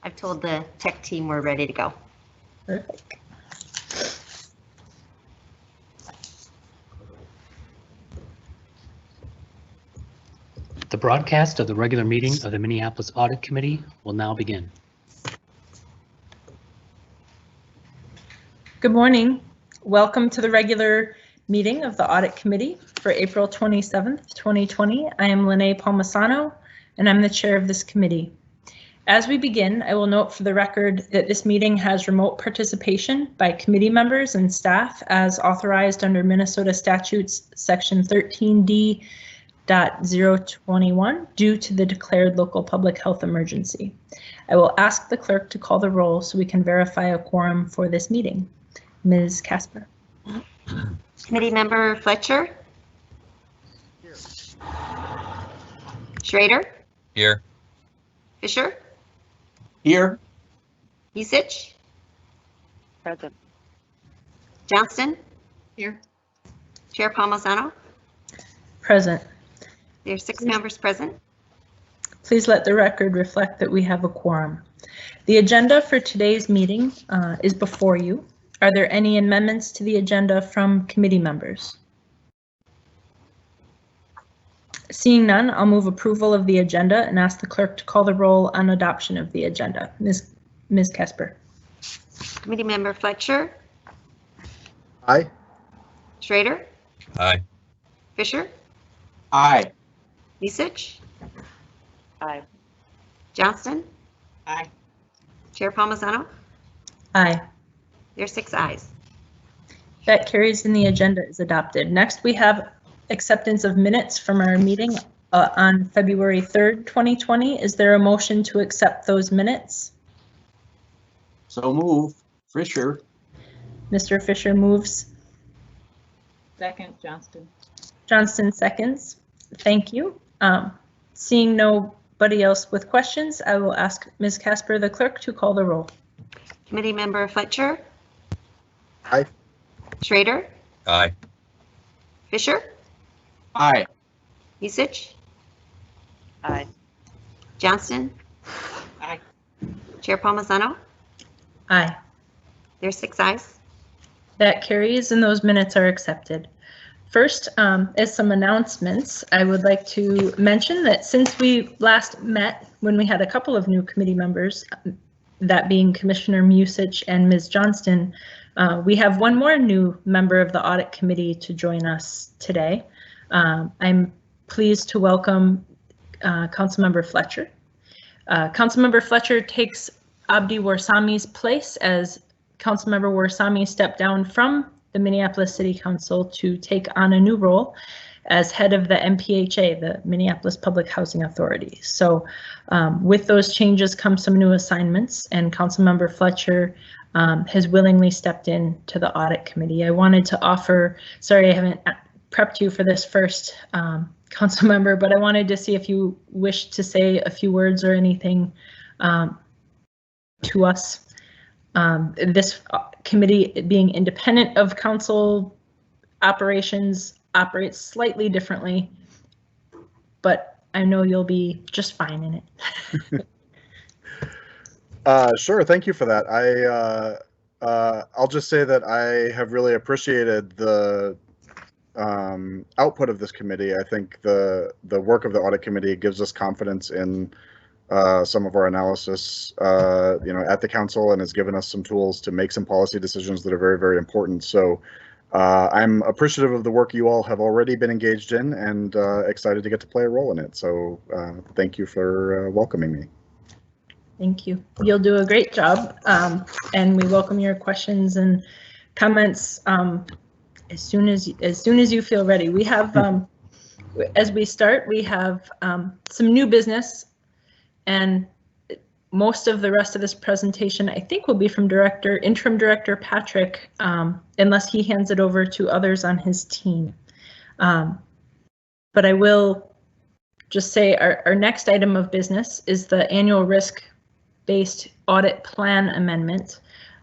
I've told the tech team we're ready to go. Perfect. The broadcast of the regular meeting of the Minneapolis Audit Committee will now begin. Good morning. Welcome to the regular meeting of the Audit Committee for April 27th, 2020. I am Lene Palmisano, and I'm the chair of this committee. As we begin, I will note for the record that this meeting has remote participation by committee members and staff as authorized under Minnesota statutes section 13D.021 due to the declared local public health emergency. I will ask the clerk to call the roll so we can verify a quorum for this meeting. Ms. Casper. Committee member Fletcher? Here. Schrader? Here. Fisher? Here. Usich? Present. Johnston? Here. Chair Palmisano? Present. There's 6 members present. Please let the record reflect that we have a quorum. The agenda for today's meeting is before you. Are there any amendments to the agenda from committee members? Seeing none, I'll move approval of the agenda and ask the clerk to call the roll on adoption of the agenda. Ms. Casper. Committee member Fletcher? Aye. Schrader? Aye. Fisher? Aye. Usich? Aye. Johnston? Aye. Chair Palmisano? Aye. There's 6 ayes. That carries and the agenda is adopted. Next, we have acceptance of minutes from our meeting on February 3rd, 2020. Is there a motion to accept those minutes? So move. Fisher. Mr. Fisher moves. Second, Johnston. Johnston seconds. Thank you. Seeing nobody else with questions, I will ask Ms. Casper, the clerk, to call the roll. Committee member Fletcher? Aye. Schrader? Aye. Fisher? Aye. Usich? Aye. Johnston? Aye. Chair Palmisano? Aye. There's 6 ayes. That carries and those minutes are accepted. First, as some announcements, I would like to mention that since we last met, when we had a couple of new committee members, that being Commissioner Musich and Ms. Johnston, we have one more new member of the Audit Committee to join us today. I'm pleased to welcome Councilmember Fletcher. Councilmember Fletcher takes Abdi Warsami's place as Councilmember Warsami stepped down from the Minneapolis City Council to take on a new role as head of the MPHA, the Minneapolis Public Housing Authority. So with those changes come some new assignments, and Councilmember Fletcher has willingly stepped in to the Audit Committee. I wanted to offer, sorry I haven't prepped you for this first, Councilmember, but I wanted to see if you wish to say a few words or anything to us. This committee, being independent of council operations, operates slightly differently, but I know you'll be just fine in it. Sure, thank you for that. I'll just say that I have really appreciated the output of this committee. I think the work of the Audit Committee gives us confidence in some of our analysis, at the council, and has given us some tools to make some policy decisions that are very, very important. So I'm appreciative of the work you all have already been engaged in, and excited to get to play a role in it. So thank you for welcoming me. Thank you. You'll do a great job, and we welcome your questions and comments as soon as you feel ready. We have, as we start, we have some new business, and most of the rest of this presentation I think will be from Interim Director Patrick, unless he hands it over to others on his team. But I will just say our next item of business is the annual risk-based audit plan amendment.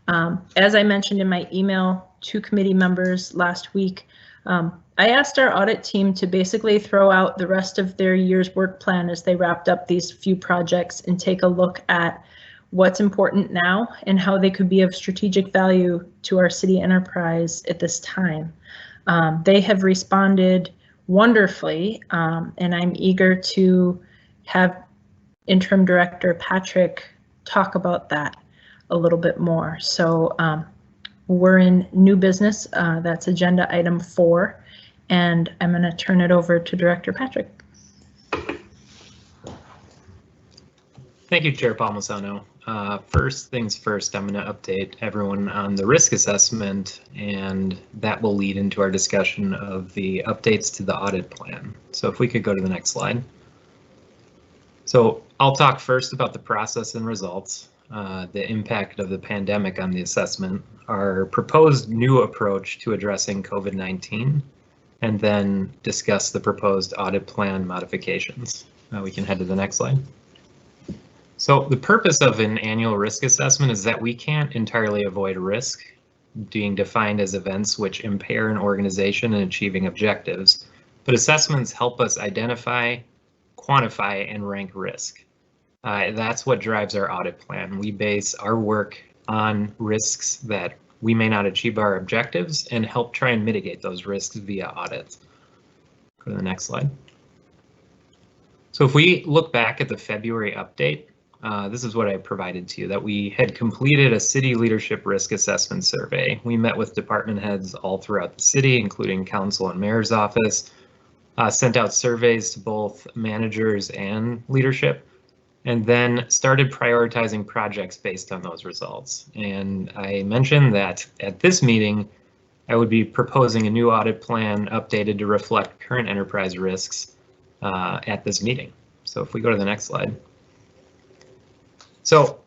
As I mentioned in my email to committee members last week, I asked our audit team to basically throw out the rest of their year's work plan as they wrapped up these few projects and take a look at what's important now and how they could be of strategic value to our city enterprise at this time. They have responded wonderfully, and I'm eager to have Interim Director Patrick talk about that a little bit more. So we're in new business. That's agenda item 4, and I'm going to turn it over to Director Patrick. Thank you, Chair Palmisano. First things first, I'm going to update everyone on the risk assessment, and that will lead into our discussion of the updates to the audit plan. So if we could go to the next slide. So I'll talk first about the process and results, the impact of the pandemic on the assessment, our proposed new approach to addressing COVID-19, and then discuss the proposed audit plan modifications. We can head to the next slide. So the purpose of an annual risk assessment is that we can't entirely avoid risk being defined as events which impair an organization in achieving objectives, but assessments help us identify, quantify, and rank risk. That's what drives our audit plan. We base our work on risks that we may not achieve our objectives and help try and mitigate those risks via audits. Go to the next slide. So if we look back at the February update, this is what I provided to you, that we had completed a city leadership risk assessment survey. We met with department heads all throughout the city, including council and mayor's office, sent out surveys to both managers and leadership, and then started prioritizing projects based on those results. And I mentioned that at this meeting, I would be proposing a new audit plan updated to reflect current enterprise risks at this meeting. So if we go to the next slide. So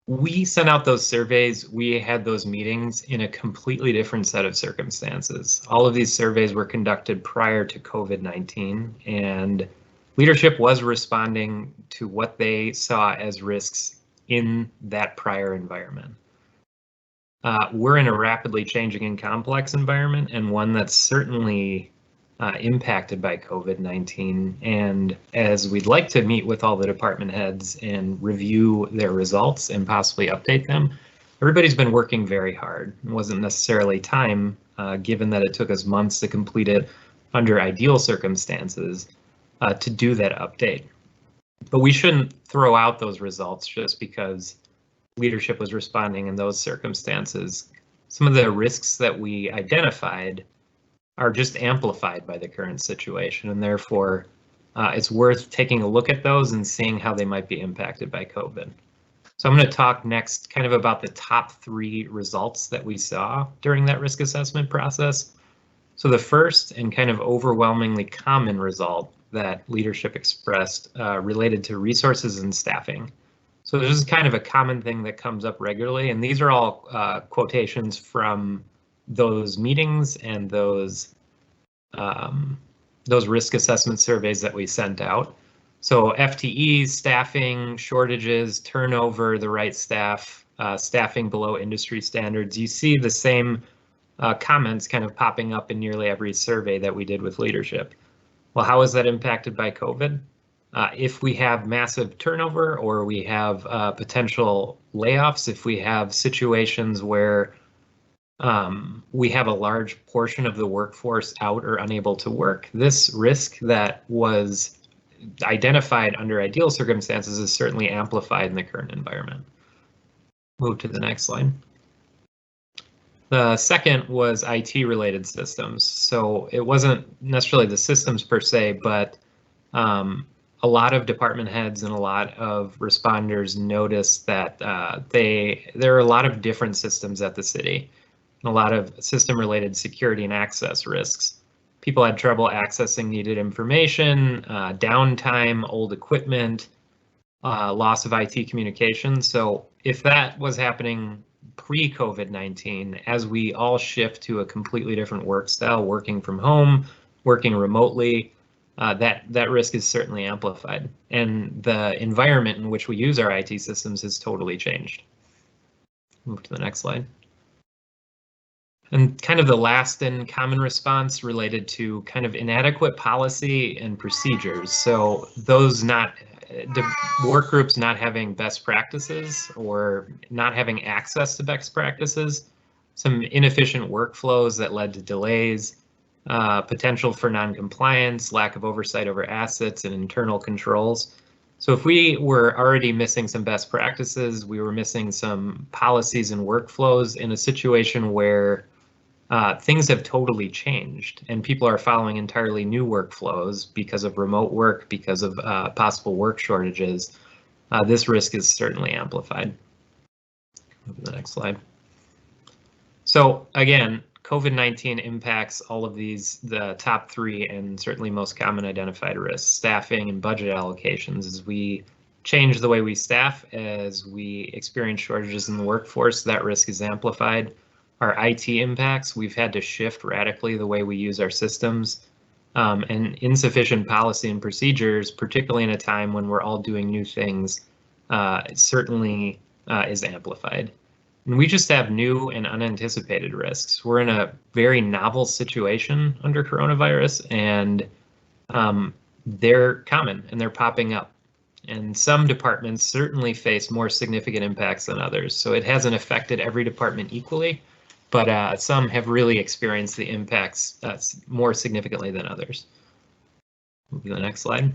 we sent out those surveys, we had those meetings in a completely different set of circumstances. All of these surveys were conducted prior to COVID-19, and leadership was responding to what they saw as risks in that prior environment. We're in a rapidly changing and complex environment, and one that's certainly impacted by COVID-19. And as we'd like to meet with all the department heads and review their results and possibly update them, everybody's been working very hard. It wasn't necessarily time, given that it took us months to complete it under ideal circumstances, to do that update. But we shouldn't throw out those results just because leadership was responding in those circumstances. Some of the risks that we identified are just amplified by the current situation, and therefore it's worth taking a look at those and seeing how they might be impacted by COVID. So I'm going to talk next kind of about the top 3 results that we saw during that risk assessment process. So the first and kind of overwhelmingly common result that leadership expressed related to resources and staffing. So this is kind of a common thing that comes up regularly, and these are all quotations from those meetings and those risk assessment surveys that we sent out. So FTEs, staffing, shortages, turnover, the right staff, staffing below industry standards. You see the same comments kind of popping up in nearly every survey that we did with leadership. Well, how is that impacted by COVID? If we have massive turnover or we have potential layoffs, if we have situations where we have a large portion of the workforce out or unable to work, this risk that was identified under ideal circumstances is certainly amplified in the current environment. Move to the next slide. The second was IT related systems. So it wasn't necessarily the systems per se, but a lot of department heads and a lot of responders noticed that there are a lot of different systems at the city, and a lot of system related security and access risks. People had trouble accessing needed information, downtime, old equipment, loss of IT communication. So if that was happening pre-COVID-19, as we all shift to a completely different work style, working from home, working remotely, that risk is certainly amplified. And the environment in which we use our IT systems has totally changed. Move to the next slide. And kind of the last and common response related to kind of inadequate policy and procedures. So those not work groups not having best practices or not having access to best practices, some inefficient workflows that led to delays, potential for non-compliance, lack of oversight over assets and internal controls. So if we were already missing some best practices, we were missing some policies and workflows in a situation where things have totally changed and people are following entirely new workflows because of remote work, because of possible work shortages, this risk is certainly amplified. Move to the next slide. So again, COVID-19 impacts all of these, the top three and certainly most common identified risks, staffing and budget allocations. As we change the way we staff, as we experience shortages in the workforce, that risk is amplified. Our IT impacts, we've had to shift radically the way we use our systems, and insufficient policy and procedures, particularly in a time when we're all doing new things, certainly is amplified. And we just have new and unanticipated risks. We're in a very novel situation under coronavirus, and they're common and they're popping up. And some departments certainly face more significant impacts than others. So it hasn't affected every department equally, but some have really experienced the impacts more significantly than others. Move to the next slide.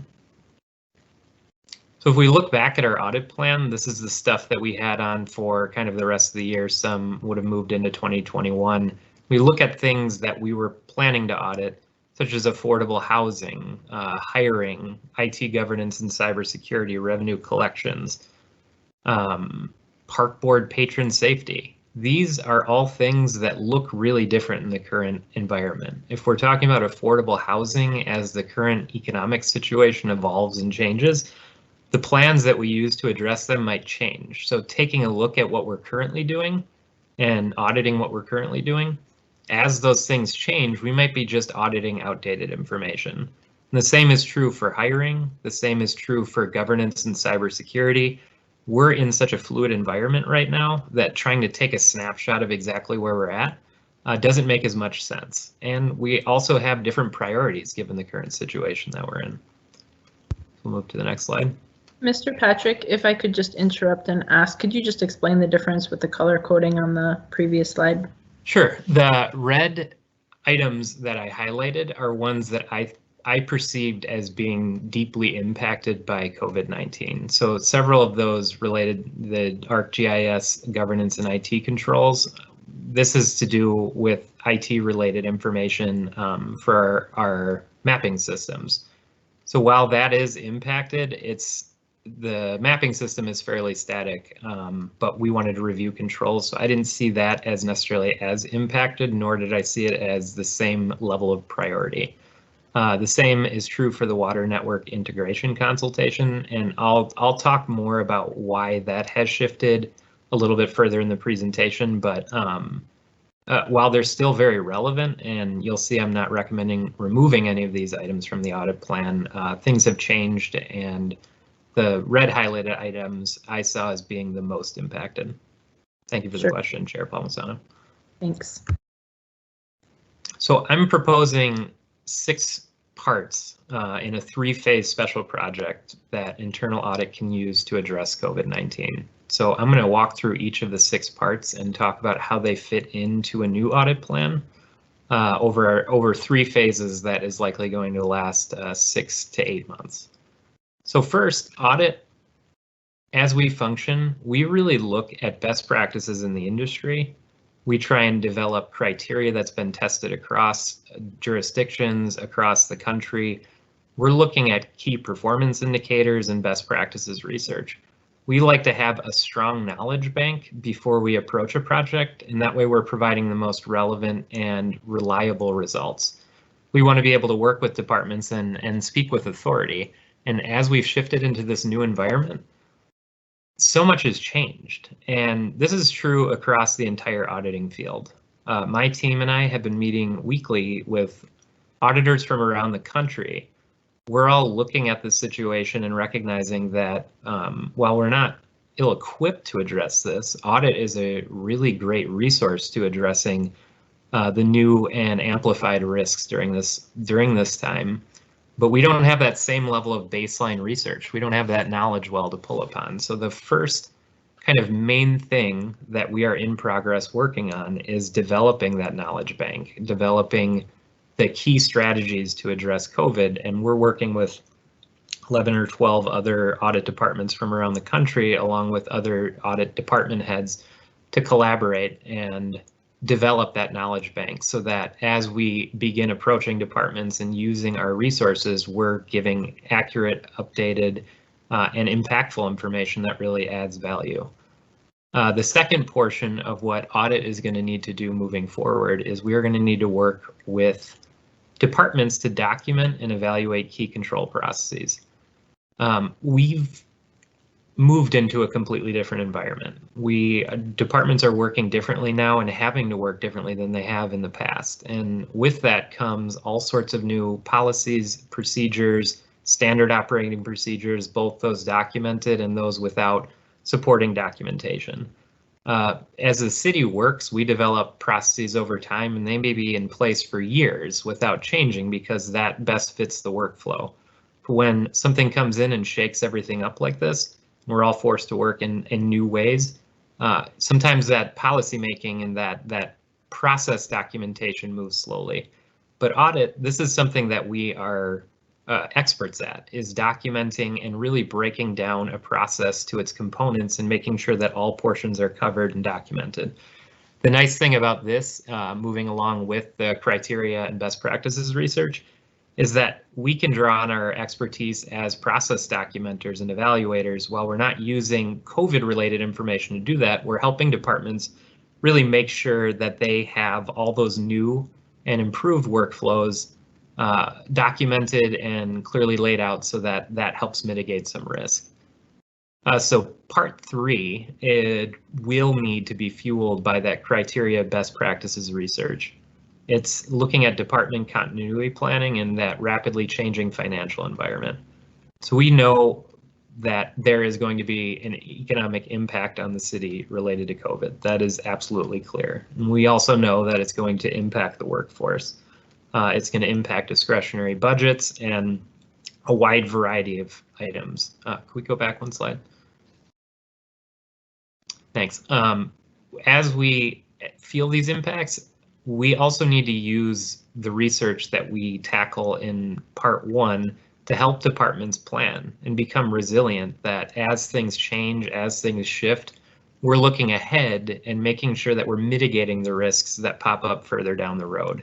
So if we look back at our audit plan, this is the stuff that we had on for kind of the rest of the year. Some would have moved into 2021. We look at things that we were planning to audit, such as affordable housing, hiring, IT governance and cybersecurity, revenue collections, park board patron safety. These are all things that look really different in the current environment. If we're talking about affordable housing as the current economic situation evolves and changes, the plans that we use to address them might change. So taking a look at what we're currently doing and auditing what we're currently doing, as those things change, we might be just auditing outdated information. And the same is true for hiring. The same is true for governance and cybersecurity. We're in such a fluid environment right now that trying to take a snapshot of exactly where we're at doesn't make as much sense. And we also have different priorities given the current situation that we're in. We'll move to the next slide. Mr. Patrick, if I could just interrupt and ask, could you just explain the difference with the color coding on the previous slide? Sure. The red items that I highlighted are ones that I perceived as being deeply impacted by COVID-19. So several of those related the ArcGIS governance and IT controls. This is to do with IT related information for our mapping systems. So while that is impacted, the mapping system is fairly static, but we wanted to review controls. So I didn't see that as necessarily as impacted, nor did I see it as the same level of priority. The same is true for the water network integration consultation, and I'll talk more about why that has shifted a little bit further in the presentation, but while they're still very relevant, and you'll see I'm not recommending removing any of these items from the audit plan, things have changed, and the red highlighted items I saw as being the most impacted. Thank you for the question, Chair Palmisano. Thanks. So I'm proposing 6 parts in a 3-phase special project that internal audit can use to address COVID-19. So I'm going to walk through each of the 6 parts and talk about how they fit into a new audit plan over 3 phases that is likely going to last 6 to 8 months. So first, audit. As we function, we really look at best practices in the industry. We try and develop criteria that's been tested across jurisdictions, across the country. We're looking at key performance indicators and best practices research. We like to have a strong knowledge bank before we approach a project, and that way we're providing the most relevant and reliable results. We want to be able to work with departments and speak with authority. And as we've shifted into this new environment, so much has changed, and this is true across the entire auditing field. My team and I have been meeting weekly with auditors from around the country. We're all looking at the situation and recognizing that while we're not ill-equipped to address this, audit is a really great resource to addressing the new and amplified risks during this time. but we don't have that same level of baseline research. We don't have that knowledge well to pull upon. So the first kind of main thing that we are in progress working on is developing that knowledge bank, developing the key strategies to address COVID. And we're working with 11 or 12 other audit departments from around the country, along with other audit department heads, to collaborate and develop that knowledge bank so that as we begin approaching departments and using our resources, we're giving accurate, updated, and impactful information that really adds value. The second portion of what audit is going to need to do moving forward is we are going to need to work with departments to document and evaluate key control processes. We've moved into a completely different environment. Departments are working differently now and having to work differently than they have in the past. And with that comes all sorts of new policies, procedures, standard operating procedures, both those documented and those without supporting documentation. As the city works, we develop processes over time, and they may be in place for years without changing because that best fits the workflow. When something comes in and shakes everything up like this, we're all forced to work in new ways. Sometimes that policymaking and that process documentation moves slowly. But audit, this is something that we are experts at, is documenting and really breaking down a process to its components and making sure that all portions are covered and documented. The nice thing about this, moving along with the criteria and best practices research, is that we can draw on our expertise as process documenters and evaluators. While we're not using COVID-related information to do that, we're helping departments really make sure that they have all those new and improved workflows documented and clearly laid out so that that helps mitigate some risk. So part 3, it will need to be fueled by that criteria best practices research. It's looking at department continuity planning in that rapidly changing financial environment. So we know that there is going to be an economic impact on the city related to COVID. That is absolutely clear. And we also know that it's going to impact the workforce. It's going to impact discretionary budgets and a wide variety of items. Can we go back one slide? Thanks. As we feel these impacts, we also need to use the research that we tackle in part 1 to help departments plan and become resilient, that as things change, as things shift, we're looking ahead and making sure that we're mitigating the risks that pop up further down the road.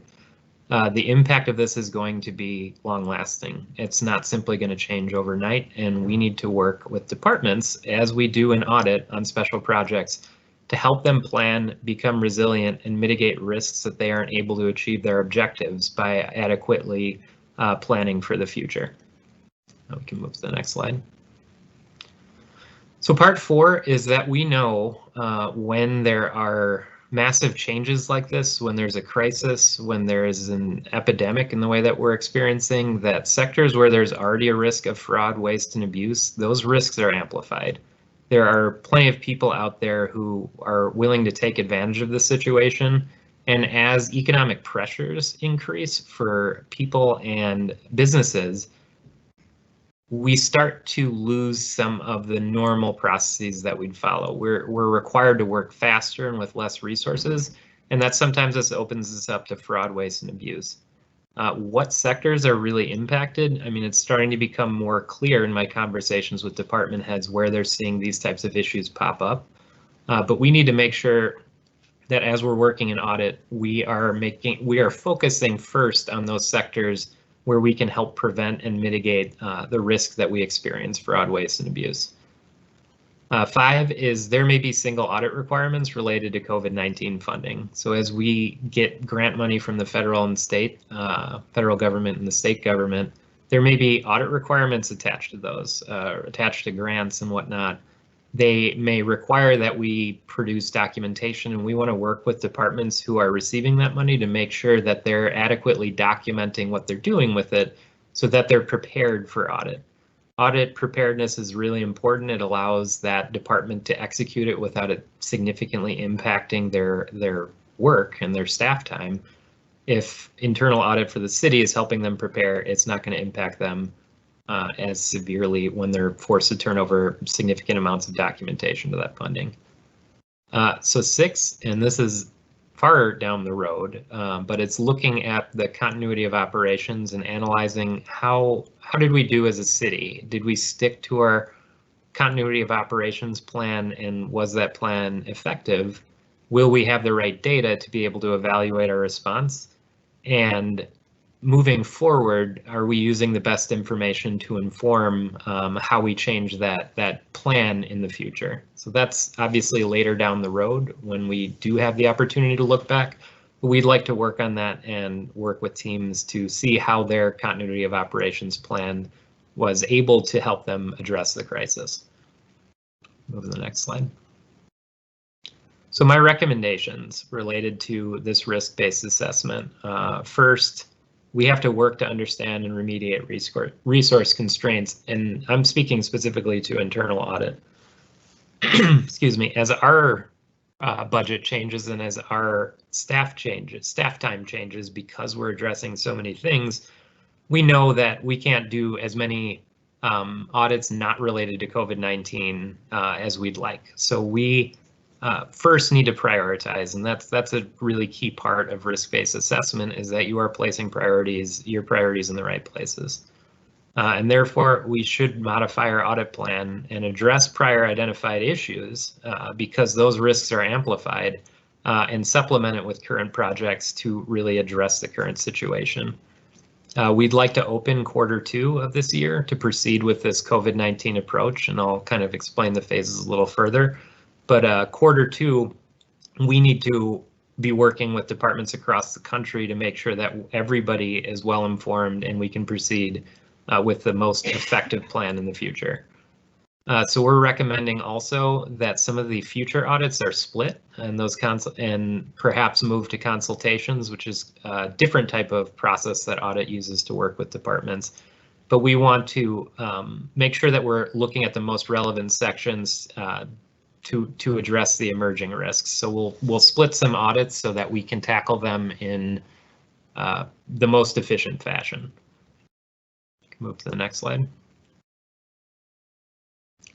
The impact of this is going to be long lasting. It's not simply going to change overnight, and we need to work with departments, as we do in audit on special projects, to help them plan, become resilient, and mitigate risks that they aren't able to achieve their objectives by adequately planning for the future. Now we can move to the next slide. So part 4 is that we know when there are massive changes like this, when there's a crisis, when there is an epidemic in the way that we're experiencing, that sectors where there's already a risk of fraud, waste, and abuse, those risks are amplified. There are plenty of people out there who are willing to take advantage of the situation. And as economic pressures increase for people and businesses, we start to lose some of the normal processes that we'd follow. We're required to work faster and with less resources, and that sometimes this opens us up to fraud, waste, and abuse. What sectors are really impacted? I mean, it's starting to become more clear in my conversations with department heads where they're seeing these types of issues pop up. But we need to make sure that as we're working in audit, we are focusing first on those sectors where we can help prevent and mitigate the risk that we experience, fraud, waste, and abuse. 5 is there may be single audit requirements related to COVID-19 funding. So as we get grant money from the federal and state, federal government and the state government, there may be audit requirements attached to those, attached to grants and whatnot. They may require that we produce documentation, and we want to work with departments who are receiving that money to make sure that they're adequately documenting what they're doing with it so that they're prepared for audit. Audit preparedness is really important. It allows that department to execute it without it significantly impacting their work and their staff time. if internal audit for the city is helping them prepare, it's not going to impact them as severely when they're forced to turn over significant amounts of documentation to that funding. So 6, and this is far down the road, but it's looking at the continuity of operations and analyzing how did we do as a city? Did we stick to our continuity of operations plan, and was that plan effective? Will we have the right data to be able to evaluate our response? And moving forward, are we using the best information to inform how we change that plan in the future? So that's obviously later down the road when we do have the opportunity to look back. But we'd like to work on that and work with teams to see how their continuity of operations plan was able to help them address the crisis. Move to the next slide. So my recommendations related to this risk-based assessment. First, we have to work to understand and remediate resource constraints, and I'm speaking specifically to internal audit. Excuse me, as our budget changes and as our staff time changes, because we're addressing so many things, we know that we can't do as many audits not related to COVID-19 as we'd like. So we first need to prioritize, and that's a really key part of risk-based assessment, is that you are placing your priorities in the right places. And therefore, we should modify our audit plan and address prior identified issues because those risks are amplified, and supplement it with current projects to really address the current situation. We'd like to open Q2 of this year to proceed with this COVID-19 approach, and I'll kind of explain the phases a little further. But Q2, we need to be working with departments across the country to make sure that everybody is well informed and we can proceed with the most effective plan in the future. So we're recommending also that some of the future audits are split and perhaps move to consultations, which is a different type of process that audit uses to work with departments. But we want to make sure that we're looking at the most relevant sections to address the emerging risks. So we'll split some audits so that we can tackle them in the most efficient fashion. Move to the next slide.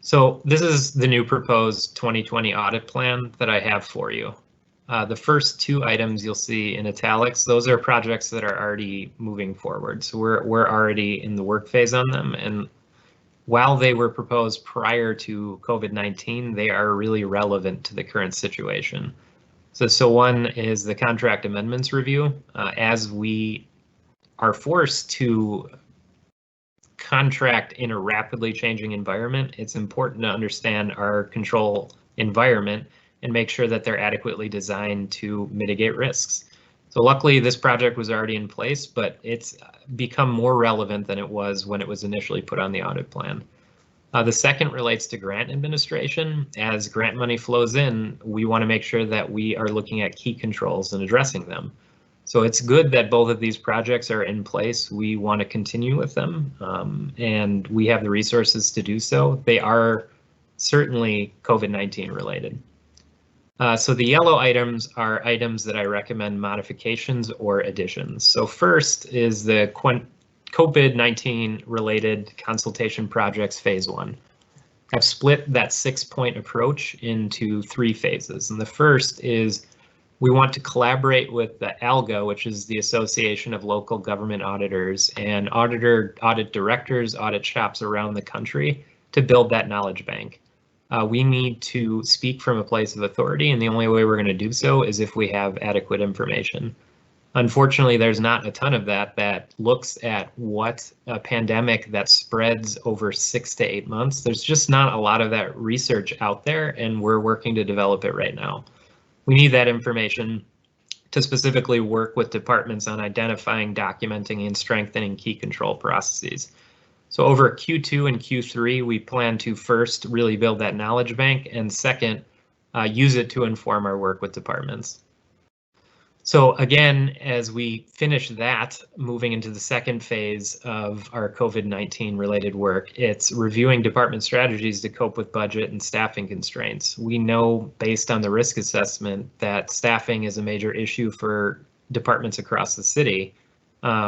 So this is the new proposed 2020 audit plan that I have for you. The first 2 items you'll see in italics, those are projects that are already moving forward. So we're already in the work phase on them, and while they were proposed prior to COVID-19, they are really relevant to the current situation. So one is the contract amendments review. As we are forced to contract in a rapidly changing environment, it's important to understand our control environment and make sure that they're adequately designed to mitigate risks. So luckily this project was already in place, but it's become more relevant than it was when it was initially put on the audit plan. The second relates to grant administration. As grant money flows in, we want to make sure that we are looking at key controls and addressing them. So it's good that both of these projects are in place. We want to continue with them, and we have the resources to do so. They are certainly COVID-19 related. So the yellow items are items that I recommend modifications or additions. So first is the COVID-19 related consultation projects phase 1. I've split that 6-point approach into 3 phases. And the first is we want to collaborate with the ALGA, which is the Association of Local Government Auditors, and audit directors, audit shops around the country to build that knowledge bank. We need to speak from a place of authority, and the only way we're going to do so is if we have adequate information. Unfortunately, there's not a ton of that looks at what a pandemic that spreads over 6 to 8 months. There's just not a lot of that research out there, and we're working to develop it right now. We need that information to specifically work with departments on identifying, documenting, and strengthening key control processes. So over Q2 and Q3, we plan to first really build that knowledge bank, and second, use it to inform our work with departments. So again, as we finish that, moving into the second phase of our COVID-19 related work, it's reviewing department strategies to cope with budget and staffing constraints. We know based on the risk assessment that staffing is a major issue for departments across the city,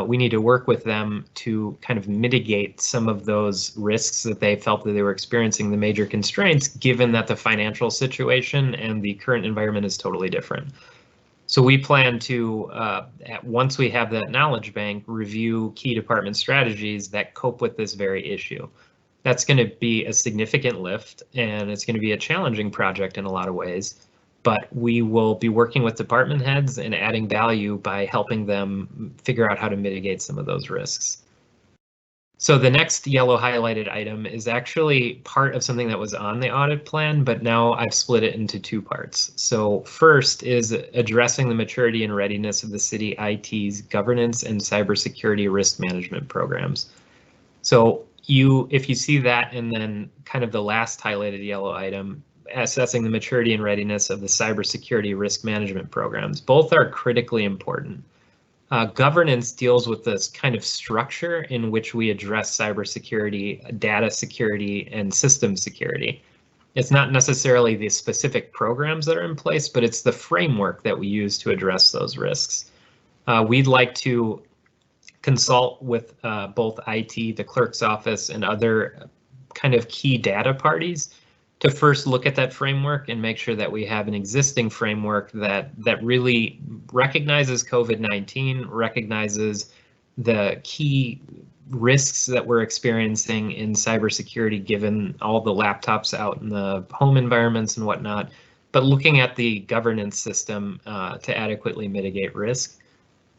we need to work with them to kind of mitigate some of those risks that they felt that they were experiencing, the major constraints, given that the financial situation and the current environment is totally different. So we plan to, once we have that knowledge bank, review key department strategies that cope with this very issue. That's going to be a significant lift, and it's going to be a challenging project in a lot of ways, but we will be working with department heads and adding value by helping them figure out how to mitigate some of those risks. So the next yellow highlighted item is actually part of something that was on the audit plan, but now I've split it into two parts. So first is addressing the maturity and readiness of the city IT's governance and cybersecurity risk management programs. So if you see that, and then kind of the last highlighted yellow item, assessing the maturity and readiness of the cybersecurity risk management programs, both are critically important. Governance deals with this kind of structure in which we address cybersecurity, data security, and system security. It's not necessarily the specific programs that are in place, but it's the framework that we use to address those risks. We'd like to consult with both IT, the clerk's office, and other kind of key data parties to first look at that framework and make sure that we have an existing framework that really recognizes COVID-19, recognizes the key risks that we're experiencing in cybersecurity given all the laptops out in the home environments and whatnot, but looking at the governance system to adequately mitigate risk.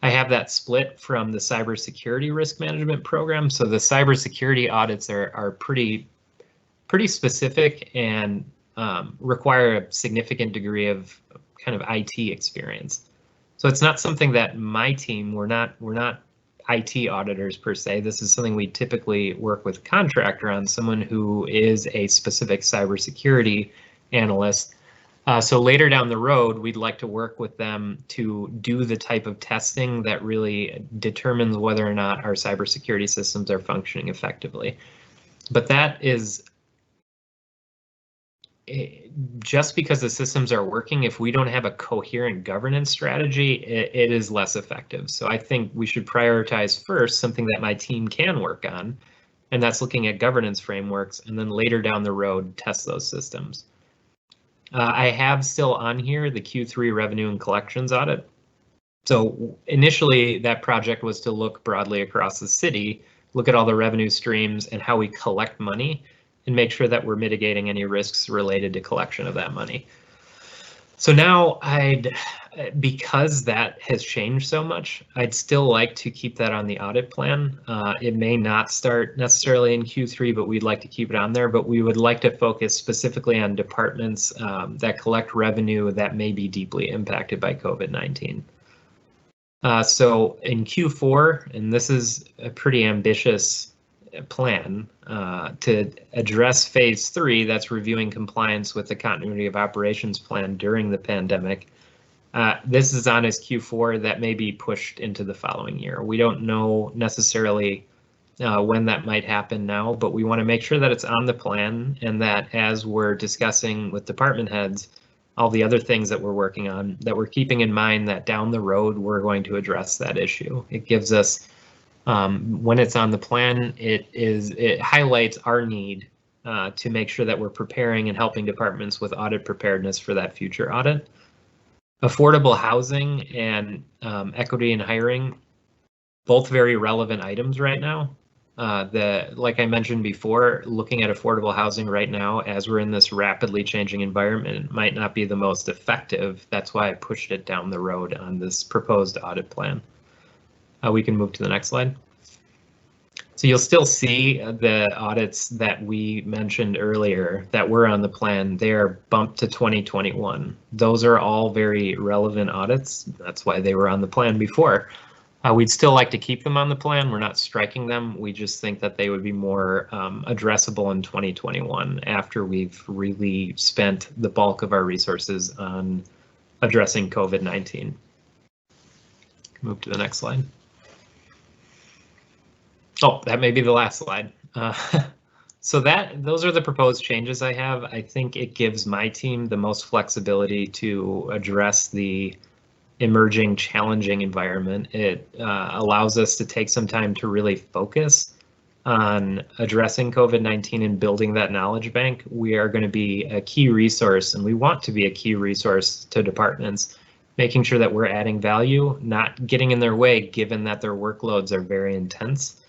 I have that split from the cybersecurity risk management program. So the cybersecurity audits are pretty specific and require a significant degree of kind of IT experience. So it's not something that my team, we're not IT auditors per se. This is something we typically work with contractor on, someone who is a specific cybersecurity analyst. So later down the road, we'd like to work with them to do the type of testing that really determines whether or not our cybersecurity systems are functioning effectively. But that is just because the systems are working. If we don't have a coherent governance strategy, it is less effective. So I think we should prioritize first something that my team can work on, and that's looking at governance frameworks, and then later down the road, test those systems. I have still on here the Q3 revenue and collections audit. So initially that project was to look broadly across the city, look at all the revenue streams and how we collect money, and make sure that we're mitigating any risks related to collection of that money. So now because that has changed so much, I'd still like to keep that on the audit plan. It may not start necessarily in Q3, but we'd like to keep it on there. But we would like to focus specifically on departments that collect revenue that may be deeply impacted by COVID-19. So in Q4, and this is a pretty ambitious plan to address phase 3, that's reviewing compliance with the continuity of operations plan during the pandemic. This is on as Q4. That may be pushed into the following year. We don't know necessarily when that might happen now, but we want to make sure that it's on the plan, and that as we're discussing with department heads all the other things that we're working on, that we're keeping in mind that down the road we're going to address that issue. It gives us when it's on the plan, it highlights our need to make sure that we're preparing and helping departments with audit preparedness for that future audit. Affordable housing and equity in hiring, both very relevant items right now. Like I mentioned before, looking at affordable housing right now as we're in this rapidly changing environment might not be the most effective. That's why I pushed it down the road on this proposed audit plan. We can move to the next slide. So you'll still see the audits that we mentioned earlier that were on the plan. They are bumped to 2021. Those are all very relevant audits. That's why they were on the plan before. We'd still like to keep them on the plan. We're not striking them. We just think that they would be more addressable in 2021 after we've really spent the bulk of our resources on addressing COVID-19. Move to the next slide. Oh, that may be the last slide. So those are the proposed changes I have. I think it gives my team the most flexibility to address the emerging, challenging environment. It allows us to take some time to really focus on addressing COVID-19 and building that knowledge bank. We are going to be a key resource, and we want to be a key resource to departments, making sure that we're adding value, not getting in their way, given that their workloads are very intense,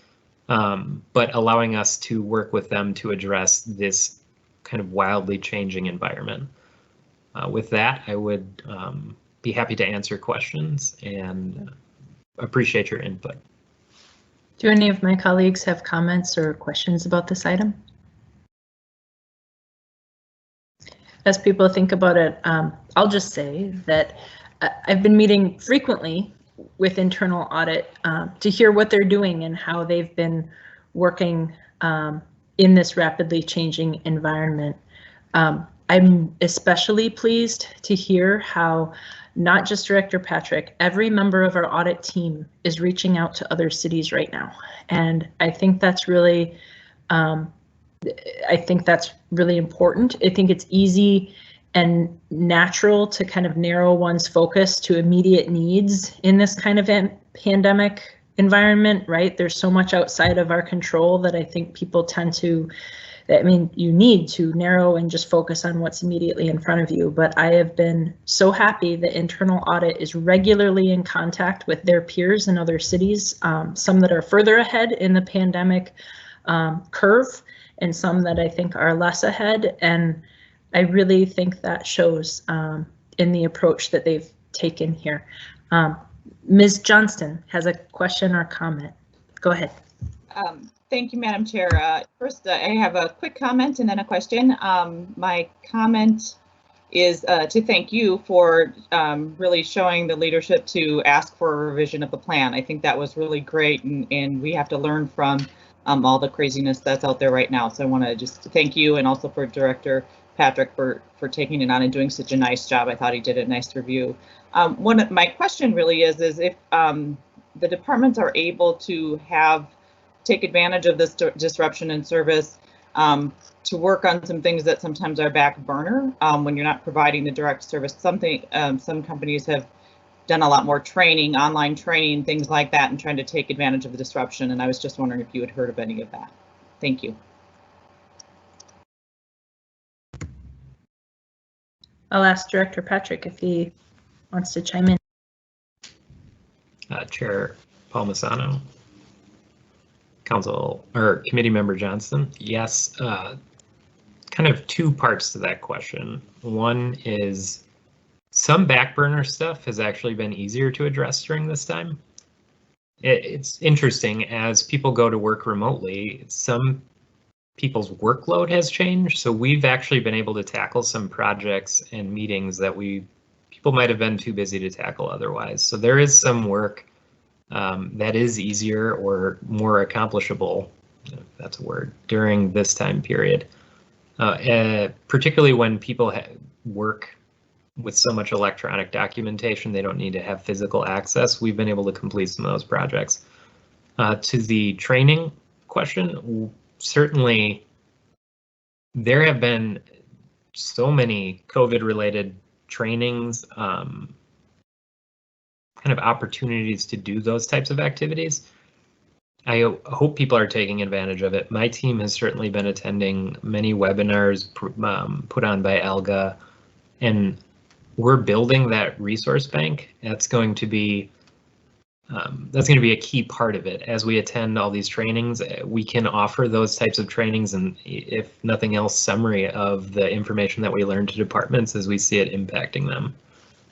but allowing us to work with them to address this kind of wildly changing environment. With that, I would be happy to answer questions and appreciate your input. Do any of my colleagues have comments or questions about this item? As people think about it, I'll just say that I've been meeting frequently with internal audit to hear what they're doing and how they've been working in this rapidly changing environment. I'm especially pleased to hear how not just Director Patrick, every member of our audit team is reaching out to other cities right now. And I think that's really, important. I think it's easy and natural to kind of narrow one's focus to immediate needs in this kind of pandemic environment, right? There's so much outside of our control that I think people tend to, you need to narrow and just focus on what's immediately in front of you. But I have been so happy that internal audit is regularly in contact with their peers in other cities, some that are further ahead in the pandemic curve, and some that I think are less ahead. And I really think that shows in the approach that they've taken here. Ms. Johnston has a question or comment. Go ahead. Thank you, Madam Chair. First, I have a quick comment and then a question. My comment is to thank you for really showing the leadership to ask for a revision of the plan. I think that was really great, and we have to learn from all the craziness that's out there right now. So I want to just thank you, and also for Director Patrick for taking it on and doing such a nice job. I thought he did a nice review. My question really is if the departments are able to take advantage of this disruption in service to work on some things that sometimes are back burner when you're not providing the direct service. Some companies have done a lot more training, online training, things like that, and trying to take advantage of the disruption. And I was just wondering if you had heard of any of that. Thank you. I'll ask Director Patrick if he wants to chime in. Chair Palmisano. Council or Committee Member Johnston. Yes, kind of two parts to that question. One is some back burner stuff has actually been easier to address during this time. It's interesting, as people go to work remotely, some people's workload has changed. So we've actually been able to tackle some projects and meetings that people might have been too busy to tackle otherwise. So there is some work that is easier or more accomplishable, if that's a word, during this time period. Particularly when people work with so much electronic documentation, they don't need to have physical access. We've been able to complete some of those projects. To the training question, certainly there have been so many COVID-related trainings, kind of opportunities to do those types of activities. I hope people are taking advantage of it. My team has certainly been attending many webinars put on by ALGA, and we're building that resource bank. That's going to be a key part of it. As we attend all these trainings, we can offer those types of trainings, and if nothing else, summary of the information that we learn to departments as we see it impacting them.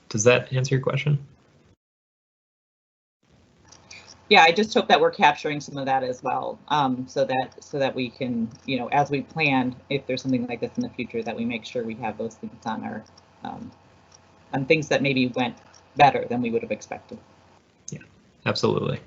Does that answer your question? Yeah, I just hope that we're capturing some of that as well, so that we can, as we plan, if there's something like this in the future, that we make sure we have those things on our, on things that maybe went better than we would have expected. Yeah, absolutely.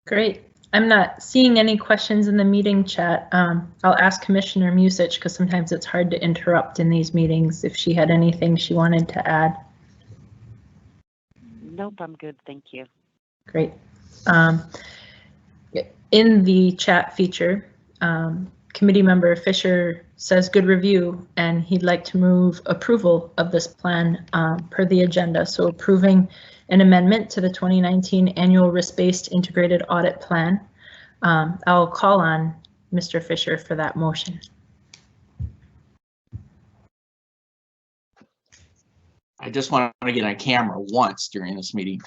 Great. I'm not seeing any questions in the meeting chat. I'll ask Commissioner Musich, because sometimes it's hard to interrupt in these meetings, if she had anything she wanted to add. Nope, I'm good, thank you. Great. In the chat feature, committee member Fisher says good review, and he'd like to move approval of this plan per the agenda. So approving an amendment to the 2019 annual risk-based integrated audit plan. I'll call on Mr. Fisher for that motion. I just want to get on camera once during this meeting.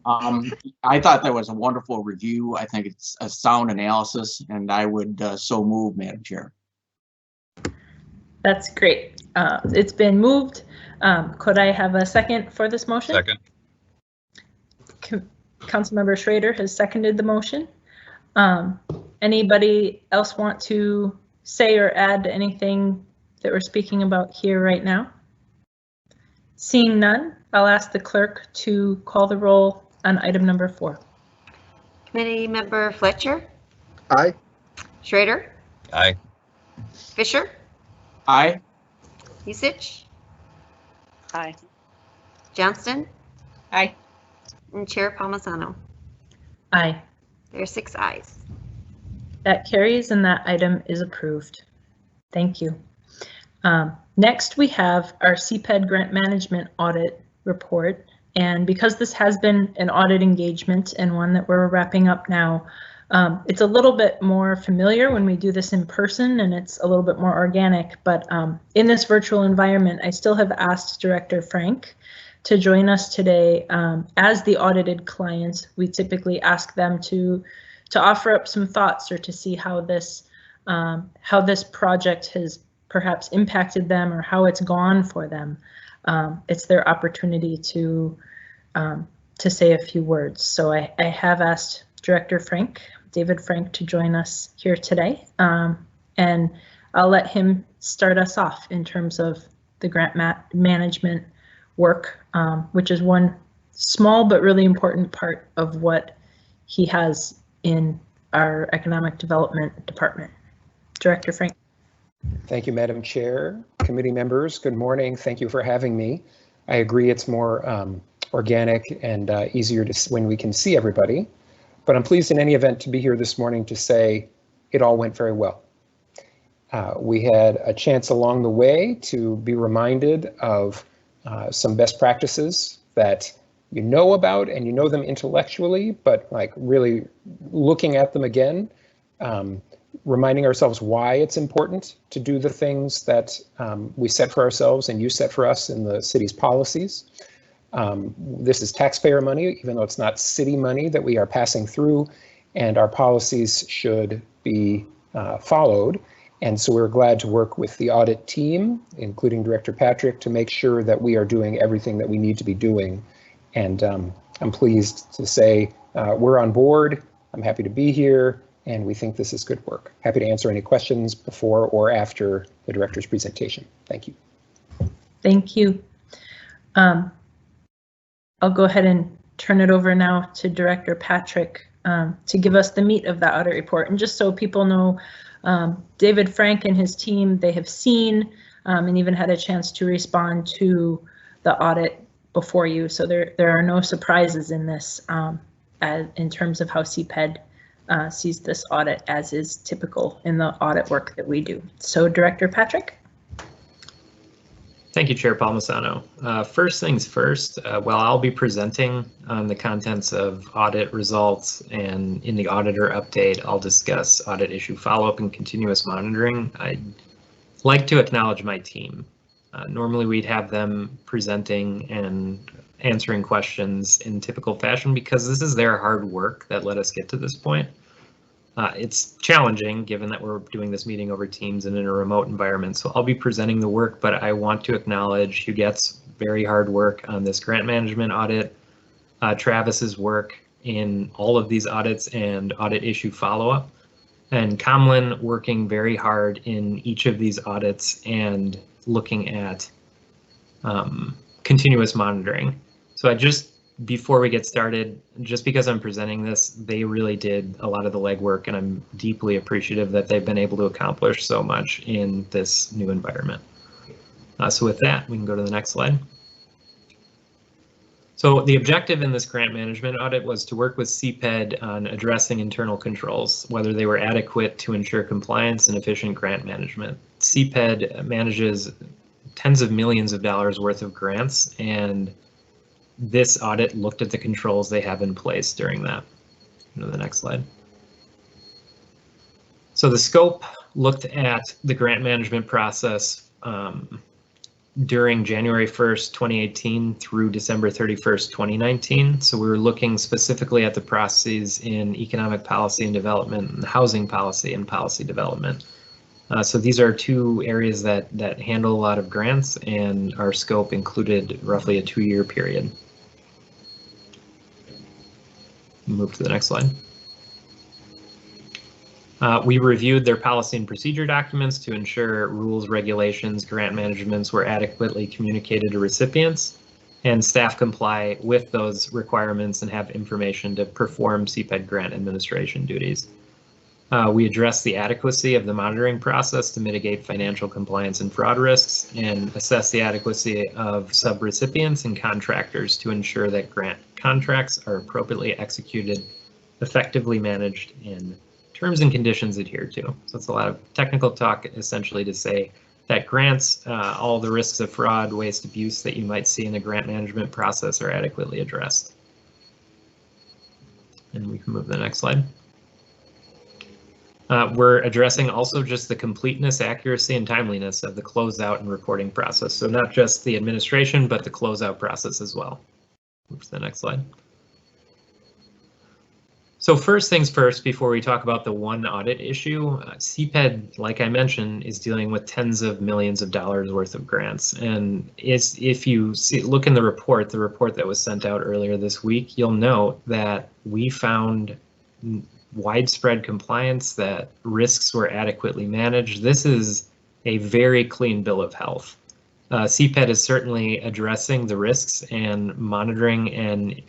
I thought that was a wonderful review. I think it's a sound analysis, and I would so move, Madam Chair. That's great. It's been moved. Could I have a second for this motion? Second. Councilmember Schrader has seconded the motion. Anybody else want to say or add anything that we're speaking about here right now? Seeing none, I'll ask the clerk to call the roll on item number 4. Committee member Fletcher, Aye. Schrader, Aye. Fisher, Aye. Usich, Aye. Johnston, Aye. and Chair Palmisano. Aye. There are 6 ayes. That carries and that item is approved. Thank you. Next, we have our CPED grant management audit report. And because this has been an audit engagement and one that we're wrapping up now, it's a little bit more familiar when we do this in person, and it's a little bit more organic. But in this virtual environment, I still have asked Director Frank to join us today. As the audited clients, we typically ask them to offer up some thoughts or to see how this project has perhaps impacted them or how it's gone for them. It's their opportunity to say a few words. So I have asked Director David Frank, to join us here today, and I'll let him start us off in terms of the grant management work, which is one small but really important part of what he has in our economic development department. Director Frank. Thank you, Madam Chair. Committee members, good morning. Thank you for having me. I agree it's more organic and easier when we can see everybody, but I'm pleased in any event to be here this morning to say it all went very well. We had a chance along the way to be reminded of some best practices that you know about and you know them intellectually, but like really looking at them again, reminding ourselves why it's important to do the things that we set for ourselves and you set for us in the city's policies. This is taxpayer money, even though it's not city money that we are passing through, and our policies should be followed. And so we're glad to work with the audit team, including Director Patrick, to make sure that we are doing everything that we need to be doing. And I'm pleased to say we're on board. I'm happy to be here, and we think this is good work. Happy to answer any questions before or after the director's presentation. Thank you. Thank you. I'll go ahead and turn it over now to Director Patrick to give us the meat of that audit report. And just so people know, David Frank and his team, they have seen and even had a chance to respond to the audit before you. So there are no surprises in this in terms of how CPED sees this audit, as is typical in the audit work that we do. So Director Patrick. Thank you, Chair Palmisano. First things first, while I'll be presenting on the contents of audit results, and in the auditor update, I'll discuss audit issue follow-up and continuous monitoring, I'd like to acknowledge my team. Normally we'd have them presenting and answering questions in typical fashion because this is their hard work that let us get to this point. It's challenging given that we're doing this meeting over Teams and in a remote environment, so I'll be presenting the work, but I want to acknowledge Huguette's very hard work on this grant management audit, Travis's work in all of these audits and audit issue follow-up, and Comlin working very hard in each of these audits and looking at continuous monitoring. So before we get started, just because I'm presenting this, they really did a lot of the legwork, and I'm deeply appreciative that they've been able to accomplish so much in this new environment. So with that, we can go to the next slide. So the objective in this grant management audit was to work with CPED on addressing internal controls, whether they were adequate to ensure compliance and efficient grant management. CPED manages tens of millions of dollars worth of grants, and this audit looked at the controls they have in place during that. Go to the next slide. So the scope looked at the grant management process during January 1st, 2018 through December 31st, 2019. So we were looking specifically at the processes in economic policy and development, and housing policy and policy development. So these are two areas that handle a lot of grants, and our scope included roughly a 2-year period. Move to the next slide. We reviewed their policy and procedure documents to ensure rules, regulations, grant managements were adequately communicated to recipients, and staff comply with those requirements and have information to perform CPED grant administration duties. We addressed the adequacy of the monitoring process to mitigate financial compliance and fraud risks, and assess the adequacy of subrecipients and contractors to ensure that grant contracts are appropriately executed, effectively managed, and terms and conditions adhered to. So it's a lot of technical talk, essentially, to say that grants, all the risks of fraud, waste, abuse that you might see in a grant management process are adequately addressed. And we can move to the next slide. We're addressing also just the completeness, accuracy, and timeliness of the closeout and reporting process. So not just the administration, but the closeout process as well. Move to the next slide. So first things first, before we talk about the one audit issue, CPED, like I mentioned, is dealing with tens of millions of dollars worth of grants. And if you look in the report that was sent out earlier this week, you'll note that we found widespread compliance, that risks were adequately managed. This is a very clean bill of health. CPED is certainly addressing the risks and monitoring and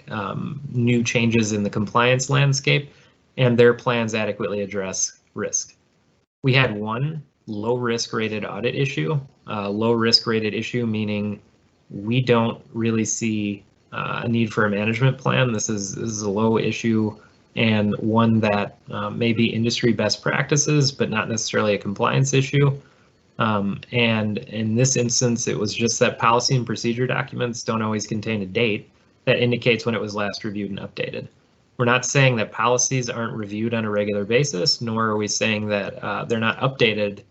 new changes in the compliance landscape, and their plans adequately address risk. We had one low risk rated audit issue, low risk rated issue meaning we don't really see a need for a management plan. This is a low issue, and one that may be industry best practices, but not necessarily a compliance issue. And in this instance, it was just that policy and procedure documents don't always contain a date that indicates when it was last reviewed and updated. We're not saying that policies aren't reviewed on a regular basis, nor are we saying that they're not updated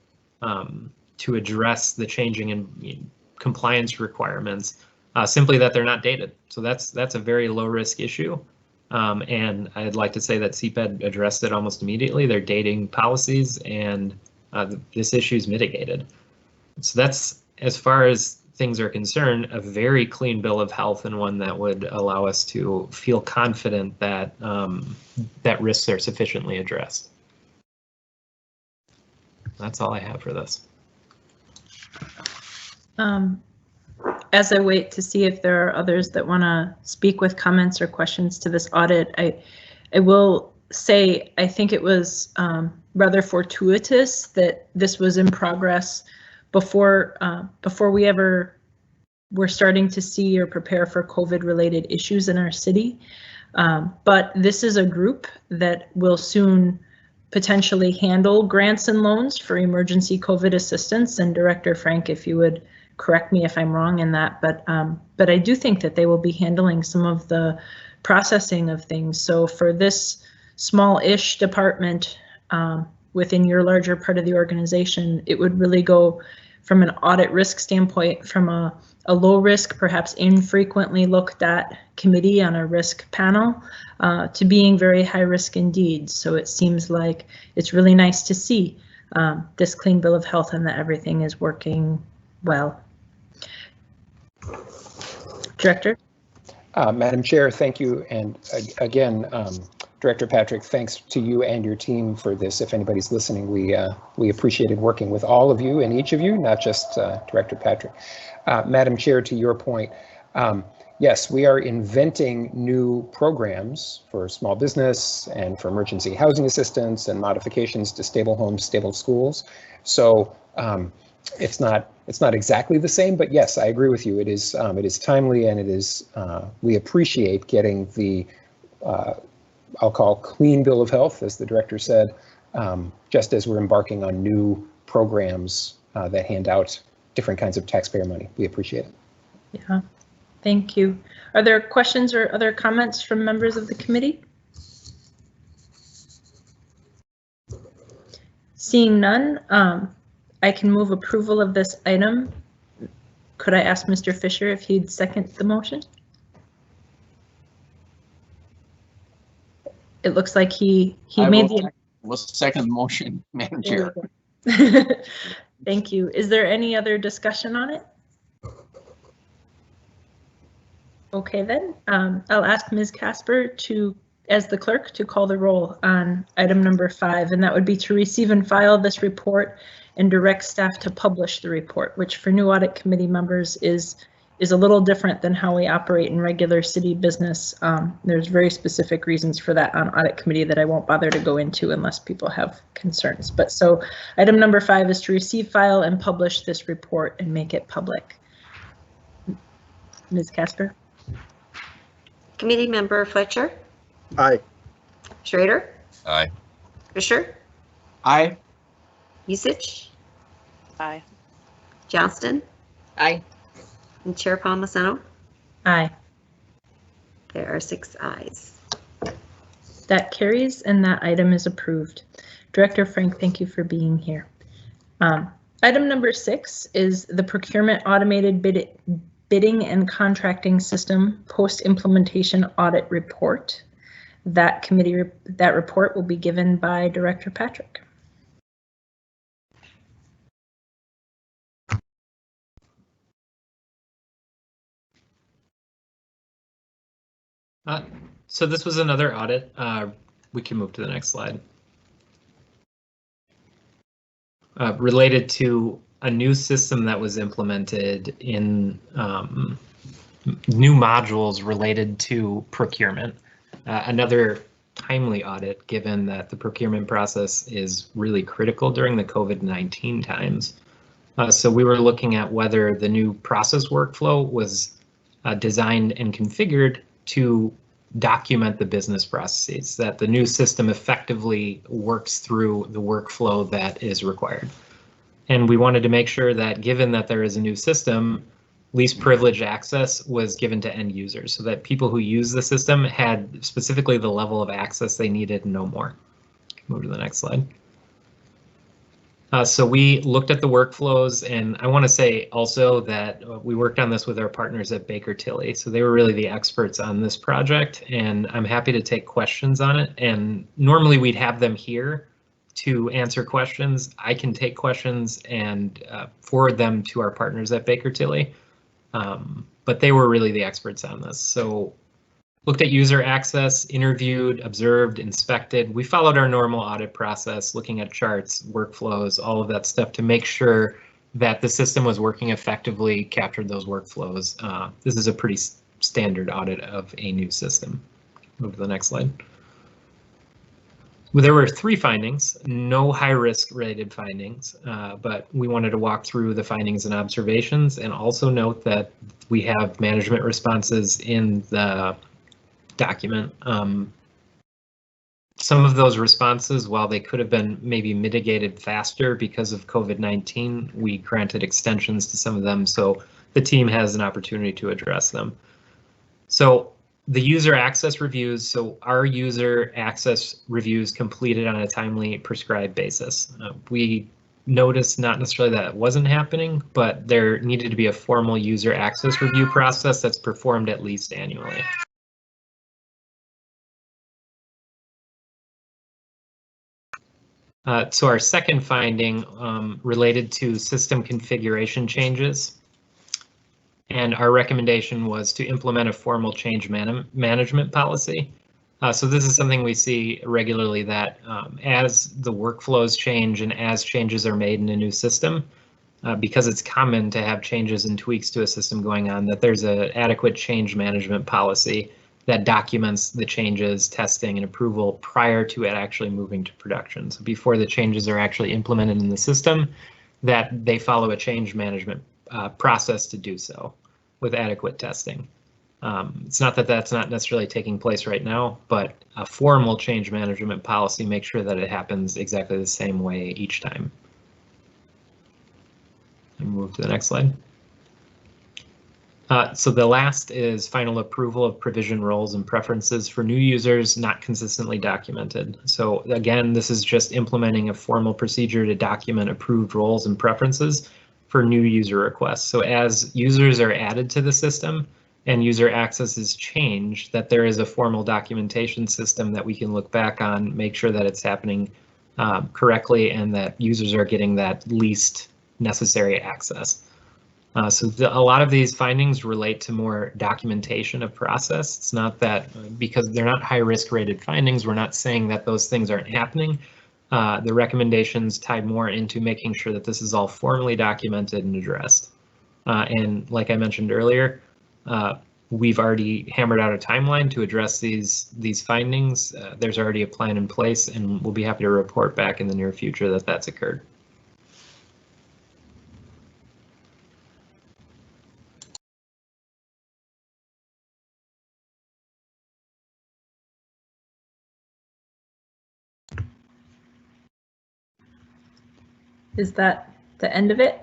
to address the changing in compliance requirements, simply that they're not dated. So that's a very low risk issue. And I'd like to say that CPED addressed it almost immediately. They're dating policies, and this issue is mitigated. So that's, as far as things are concerned, a very clean bill of health, and one that would allow us to feel confident that that risks are sufficiently addressed. That's all I have for this. As I wait to see if there are others that want to speak with comments or questions to this audit, I will say I think it was rather fortuitous that this was in progress before we ever were starting to see or prepare for COVID-related issues in our city. But this is a group that will soon potentially handle grants and loans for emergency COVID assistance. And Director Frank, if you would correct me if I'm wrong in that, but I do think that they will be handling some of the processing of things. So for this small-ish department within your larger part of the organization, it would really go from an audit risk standpoint from a low risk, perhaps infrequently looked at committee on a risk panel to being very high risk indeed. So it seems like it's really nice to see this clean bill of health and that everything is working well. Director? Madam Chair, thank you. And again, Director Patrick, thanks to you and your team for this. If anybody's listening, we appreciated working with all of you and each of you, not just Director Patrick. Madam Chair, to your point, yes, we are inventing new programs for small business and for emergency housing assistance and modifications to stable homes, stable schools. So it's not exactly the same, but yes, I agree with you. It is timely, and it is we appreciate getting the I'll call clean bill of health, as the director said, just as we're embarking on new programs that hand out different kinds of taxpayer money. We appreciate it. Yeah, thank you. Are there questions or other comments from members of the committee? Seeing none, I can move approval of this item. Could I ask Mr. Fisher if he'd second the motion? It looks like he made the. Will second the motion, Madam Chair. Thank you. Is there any other discussion on it? Okay, then I'll ask Ms. Casper to, as the clerk, to call the roll on item number 5, and that would be to receive and file this report and direct staff to publish the report, which for new audit committee members is a little different than how we operate in regular city business. There's very specific reasons for that on audit committee that I won't bother to go into unless people have concerns. But so item number 5 is to receive, file, and publish this report and make it public. Ms. Casper? Committee member Fletcher, Aye. Schrader, Aye. Fisher, Aye. Usich, Aye. Johnston, Aye. and Chair Palmisano. Aye. There are 6 ayes. That carries, and that item is approved. Director Frank, thank you for being here. Item number 6 is the procurement automated bidding and contracting system post-implementation audit report. That report will be given by Director Patrick. So this was another audit. We can move to the next slide. Related to a new system that was implemented in new modules related to procurement. Another timely audit, given that the procurement process is really critical during the COVID-19 times. So we were looking at whether the new process workflow was designed and configured to document the business processes, that the new system effectively works through the workflow that is required. And we wanted to make sure that, given that there is a new system, least privileged access was given to end users, so that people who use the system had specifically the level of access they needed and no more. Move to the next slide. So we looked at the workflows, and I want to say also that we worked on this with our partners at Baker Tilly. So they were really the experts on this project, and I'm happy to take questions on it. And normally we'd have them here to answer questions. I can take questions and forward them to our partners at Baker Tilly, but they were really the experts on this. So looked at user access, interviewed, observed, inspected. We followed our normal audit process, looking at charts, workflows, all of that stuff to make sure that the system was working effectively, captured those workflows. This is a pretty standard audit of a new system. Move to the next slide. Well, there were 3 findings, no high risk related findings, but we wanted to walk through the findings and observations, and also note that we have management responses in the document. Some of those responses, while they could have been maybe mitigated faster because of COVID-19, we granted extensions to some of them, so the team has an opportunity to address them. So the user access reviews, so our user access reviews completed on a timely prescribed basis. We noticed not necessarily that it wasn't happening, but there needed to be a formal user access review process that's performed at least annually. So our second finding related to system configuration changes. And our recommendation was to implement a formal change management policy. So this is something we see regularly, that as the workflows change and as changes are made in a new system, because it's common to have changes and tweaks to a system going on, that there's an adequate change management policy that documents the changes, testing, and approval prior to it actually moving to production. So before the changes are actually implemented in the system, that they follow a change management process to do so with adequate testing. It's not that that's not necessarily taking place right now, but a formal change management policy makes sure that it happens exactly the same way each time. And move to the next slide. So the last is final approval of provision roles and preferences for new users not consistently documented. So again, this is just implementing a formal procedure to document approved roles and preferences for new user requests. So as users are added to the system and user access is changed, that there is a formal documentation system that we can look back on, make sure that it's happening correctly and that users are getting that least necessary access. So a lot of these findings relate to more documentation of process. It's not that because they're not high risk rated findings, we're not saying that those things aren't happening. The recommendations tie more into making sure that this is all formally documented and addressed. And like I mentioned earlier, we've already hammered out a timeline to address these findings. There's already a plan in place, and we'll be happy to report back in the near future that that's occurred. Is that the end of it?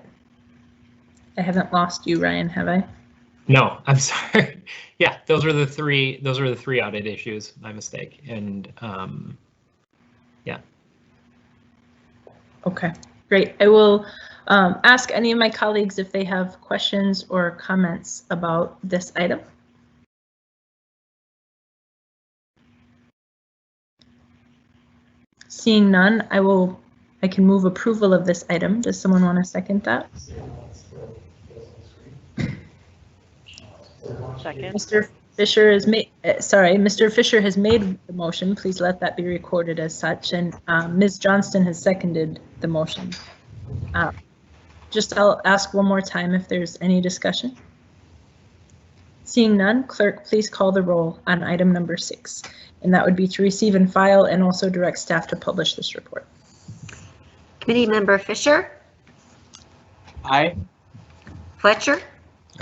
I haven't lost you, Ryan, have I? No, I'm sorry. Yeah, those were the three audit issues, my mistake. And yeah. Okay, great. I will ask any of my colleagues if they have questions or comments about this item. Seeing none, I can move approval of this item. Does someone want to second that? Second. Mr. Fisher has made, Mr. Fisher has made the motion. Please let that be recorded as such. And Ms. Johnston has seconded the motion. I'll ask one more time if there's any discussion. Seeing none, clerk, please call the roll on item number 6. And that would be to receive and file and also direct staff to publish this report. Committee member Fisher, Aye. Fletcher,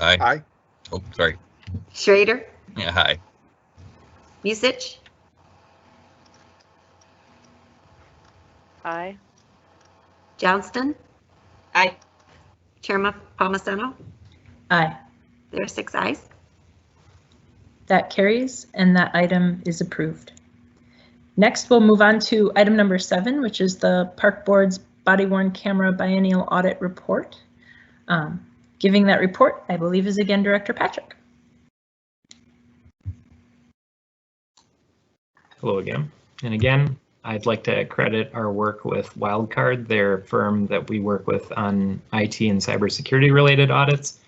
Aye. Aye. Oh, sorry. Schrader, Yeah, aye. Musich, Aye. Johnston, Aye. Chairman Palmisano. Aye. There are 6 ayes. That carries, and that item is approved. Next, we'll move on to item number 7, which is the Park Board's body-worn camera biennial audit report. Giving that report, I believe, is again Director Patrick. Hello again. And again, I'd like to credit our work with Wildcard, their firm that we work with on IT and cybersecurity related audits.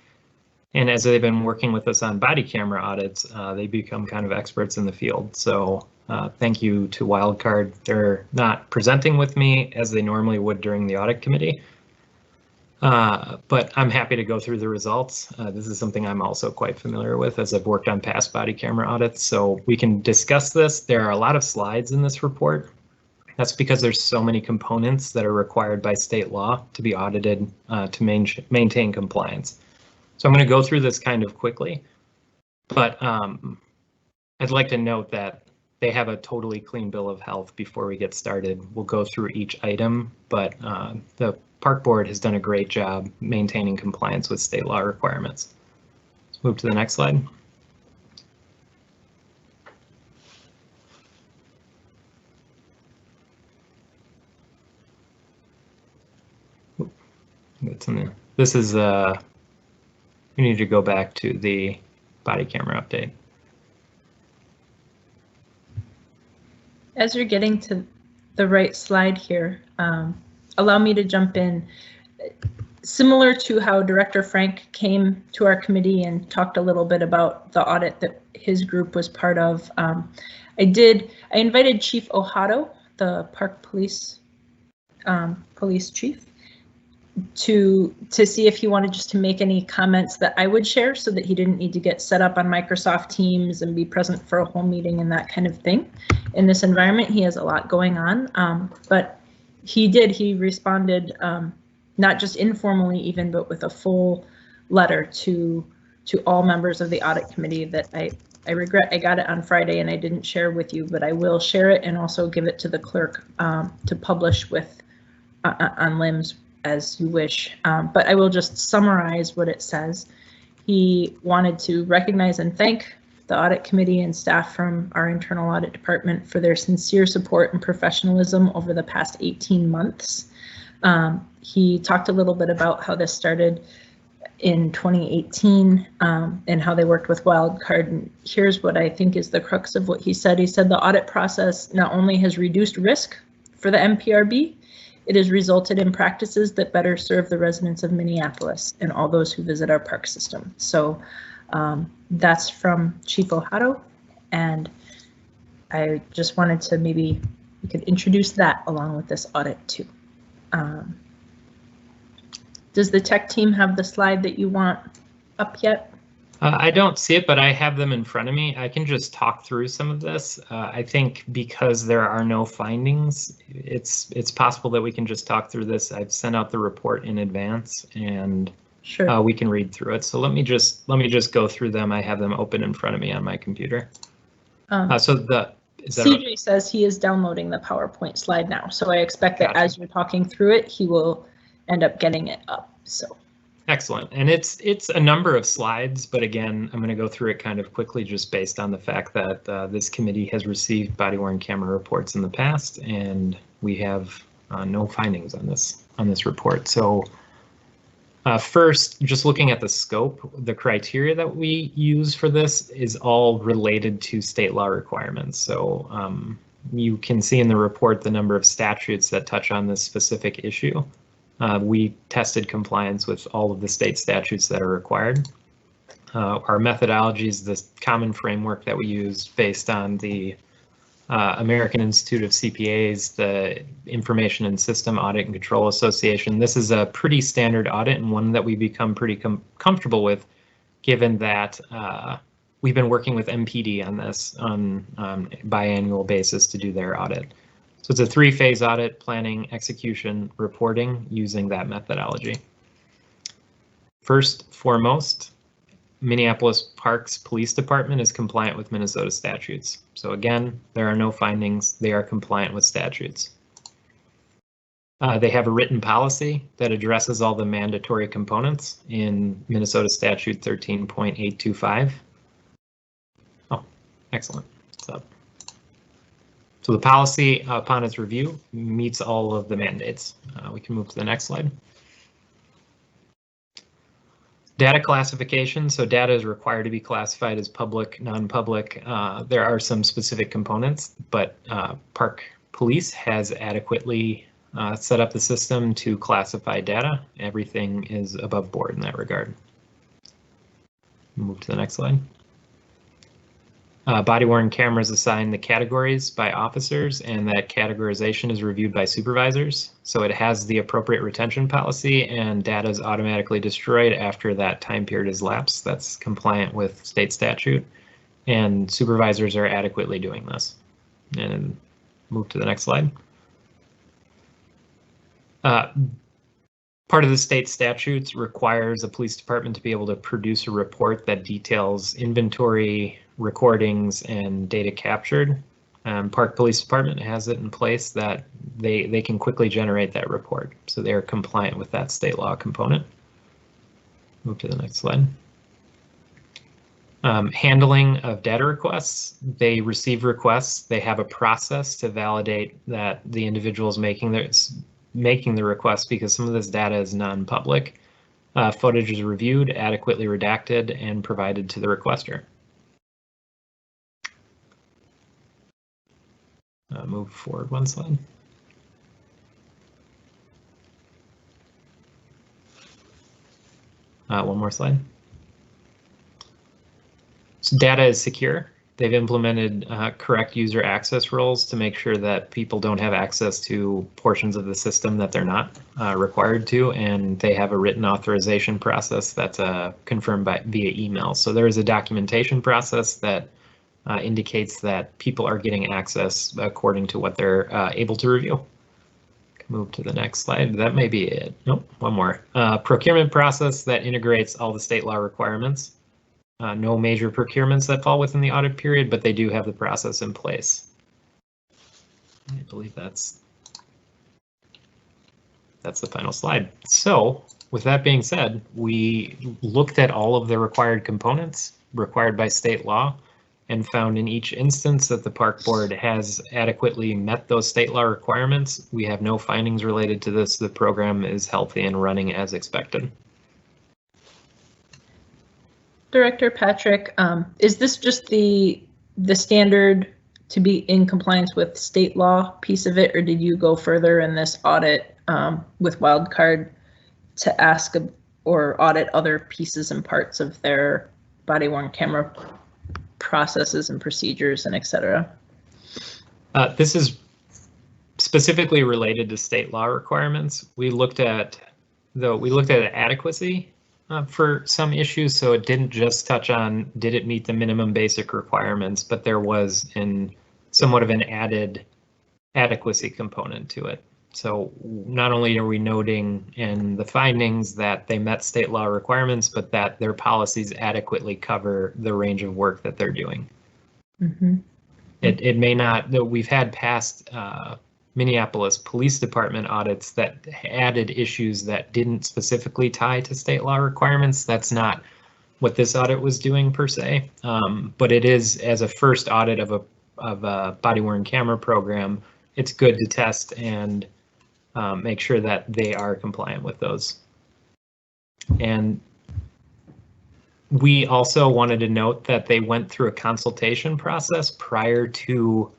And as they've been working with us on body camera audits, they become kind of experts in the field. So thank you to Wildcard. They're not presenting with me as they normally would during the audit committee, but I'm happy to go through the results. This is something I'm also quite familiar with as I've worked on past body camera audits. So we can discuss this. There are a lot of slides in this report. That's because there's so many components that are required by state law to be audited to maintain compliance. So I'm going to go through this kind of quickly, but I'd like to note that they have a totally clean bill of health before we get started. We'll go through each item, but the Park Board has done a great job maintaining compliance with state law requirements. Let's move to the next slide. This is we need to go back to the body camera update. As you're getting to the right slide here, allow me to jump in. Similar to how Director Frank came to our committee and talked a little bit about the audit that his group was part of, I invited Chief Ohado, the Park Police Chief, to see if he wanted just to make any comments that I would share so that he didn't need to get set up on Microsoft Teams and be present for a whole meeting and that kind of thing. In this environment, he has a lot going on, but he responded not just informally even, but with a full letter to all members of the audit committee that I regret I got it on Friday and I didn't share with you, but I will share it and also give it to the clerk to publish with on LIMS as you wish. But I will just summarize what it says. He wanted to recognize and thank the audit committee and staff from our internal audit department for their sincere support and professionalism over the past 18 months. He talked a little bit about how this started in 2018 and how they worked with Wildcard. And here's what I think is the crux of what he said. He said the audit process not only has reduced risk for the MPRB, it has resulted in practices that better serve the residents of Minneapolis and all those who visit our park system. So that's from Chief O'Hato, and I just wanted to maybe we could introduce that along with this audit too. Does the tech team have the slide that you want up yet? I don't see it, but I have them in front of me. I can just talk through some of this. I think because there are no findings, it's possible that we can just talk through this. I've sent out the report in advance, and sure, we can read through it. So let me just go through them. I have them open in front of me on my computer. CJ says he is downloading the PowerPoint slide now, so I expect that as you're talking through it, he will end up getting it up. So. Excellent. And it's a number of slides, but again, I'm going to go through it kind of quickly just based on the fact that this committee has received body-worn camera reports in the past, and we have no findings on this report. So first, just looking at the scope, the criteria that we use for this is all related to state law requirements. So you can see in the report the number of statutes that touch on this specific issue. We tested compliance with all of the state statutes that are required. Our methodology is the common framework that we use based on the American Institute of CPAs, the Information and System Audit and Control Association. This is a pretty standard audit and one that we become pretty comfortable with, given that we've been working with MPD on this on biannual basis to do their audit. So it's a 3-phase audit: planning, execution, reporting, using that methodology. First, foremost, Minneapolis Parks Police Department is compliant with Minnesota statutes. So again, there are no findings. They are compliant with statutes. They have a written policy that addresses all the mandatory components in Minnesota Statute 13.825. Oh, excellent. So the policy, upon its review, meets all of the mandates. We can move to the next slide. Data classification. So data is required to be classified as public, non-public. There are some specific components, but Park Police has adequately set up the system to classify data. Everything is above board in that regard. Move to the next slide. Body-worn cameras assign the categories by officers, and that categorization is reviewed by supervisors. So it has the appropriate retention policy, and data is automatically destroyed after that time period is lapsed. That's compliant with state statute, and supervisors are adequately doing this. And move to the next slide. Part of the state statutes requires a police department to be able to produce a report that details inventory, recordings, and data captured. Park Police Department has it in place that they can quickly generate that report. So they are compliant with that state law component. Move to the next slide. Handling of data requests. They receive requests. They have a process to validate that the individual is making the request, because some of this data is non-public. Footage is reviewed, adequately redacted, and provided to the requester. Move forward one slide. One more slide. So data is secure. They've implemented correct user access roles to make sure that people don't have access to portions of the system that they're not required to, and they have a written authorization process that's confirmed via email. So there is a documentation process that indicates that people are getting access according to what they're able to review. Okay. move to the next slide. That may be it. Nope, one more. Procurement process that integrates all the state law requirements. No major procurements that fall within the audit period, but they do have the process in place. I believe that's the final slide. So with that being said, we looked at all of the required components required by state law and found in each instance that the park board has adequately met those state law requirements. We have no findings related to this. The program is healthy and running as expected. Director Patrick, is this just the standard to be in compliance with state law piece of it, or did you go further in this audit with Wildcard to ask or audit other pieces and parts of their body-worn camera processes and procedures and et cetera? This is specifically related to state law requirements. We looked at adequacy for some issues, so it didn't just touch on did it meet the minimum basic requirements, but there was somewhat of an added adequacy component to it. So not only are we noting in the findings that they met state law requirements, but that their policies adequately cover the range of work that they're doing. Mm-hmm. It may not, we've had past Minneapolis Police Department audits that added issues that didn't specifically tie to state law requirements. That's not what this audit was doing per se, but it is, as a first audit of a body-worn camera program, it's good to test and make sure that they are compliant with those. And we also wanted to note that they went through a consultation process prior to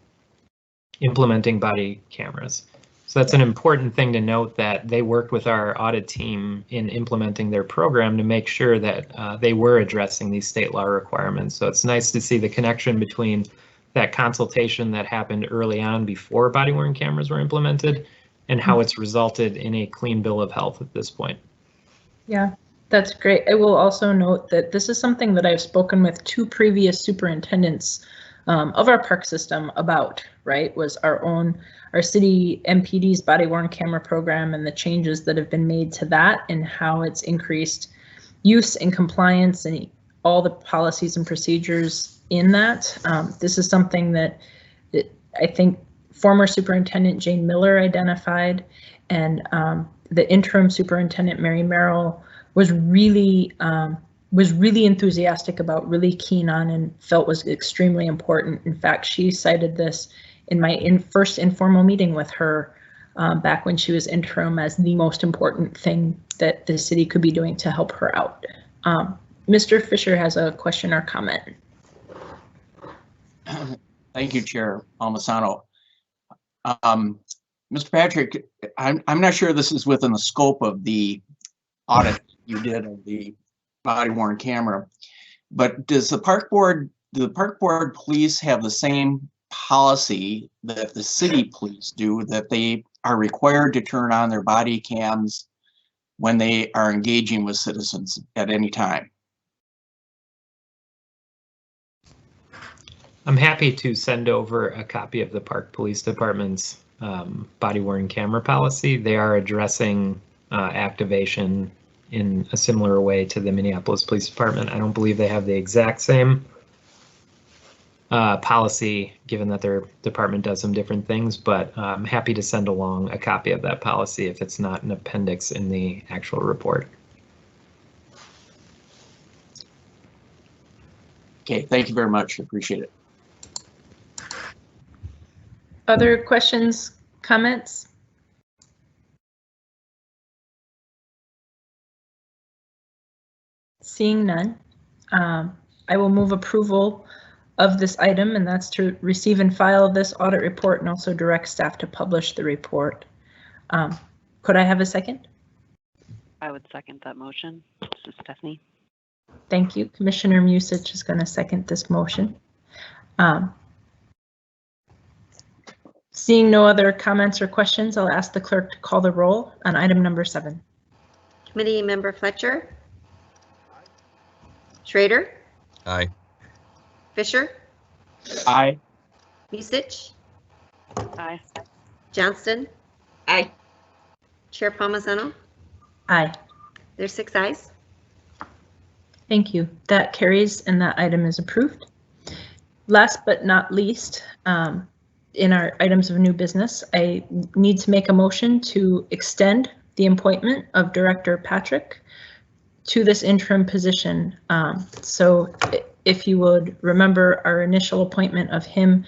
implementing body cameras. So that's an important thing to note, that they worked with our audit team in implementing their program to make sure that they were addressing these state law requirements. So it's nice to see the connection between that consultation that happened early on before body-worn cameras were implemented and how it's resulted in a clean bill of health at this point. Yeah, that's great. I will also note that this is something that I've spoken with 2 previous superintendents of our park system about, right, was our city MPD's body-worn camera program and the changes that have been made to that and how it's increased use and compliance and all the policies and procedures in that. This is something that I think former Superintendent Jane Miller identified, and the interim superintendent Mary Merrill was really enthusiastic about, really keen on, and felt was extremely important. In fact, she cited this in my first informal meeting with her back when she was interim as the most important thing that the city could be doing to help her out. Mr. Fisher has a question or comment. Thank you, Chair Palmisano. Mr. Patrick, I'm not sure this is within the scope of the audit you did of the body-worn camera, but does the park board police have the same policy that the city police do, that they are required to turn on their body cams when they are engaging with citizens at any time? I'm happy to send over a copy of the Park Police Department's body-worn camera policy. They are addressing activation in a similar way to the Minneapolis Police Department. I don't believe they have the exact same policy, given that their department does some different things, but I'm happy to send along a copy of that policy if it's not an appendix in the actual report. Okay, thank you very much. Appreciate it. Other questions, comments? Seeing none, I will move approval of this item, and that's to receive and file this audit report and also direct staff to publish the report. Could I have a second? I would second that motion. This is Stephanie. Thank you. Commissioner Musich is going to second this motion. Seeing no other comments or questions, I'll ask the clerk to call the roll on item number 7. Committee Member Fletcher? Schrader? Aye. Fisher? Aye. Musich? Aye. Johnston? Aye. Chair Palmisano. Aye. There's 6 ayes. Thank you. That carries and that item is approved. Last but not least, in our items of new business, I need to make a motion to extend the appointment of Director Patrick to this interim position. So if you would remember, our initial appointment of him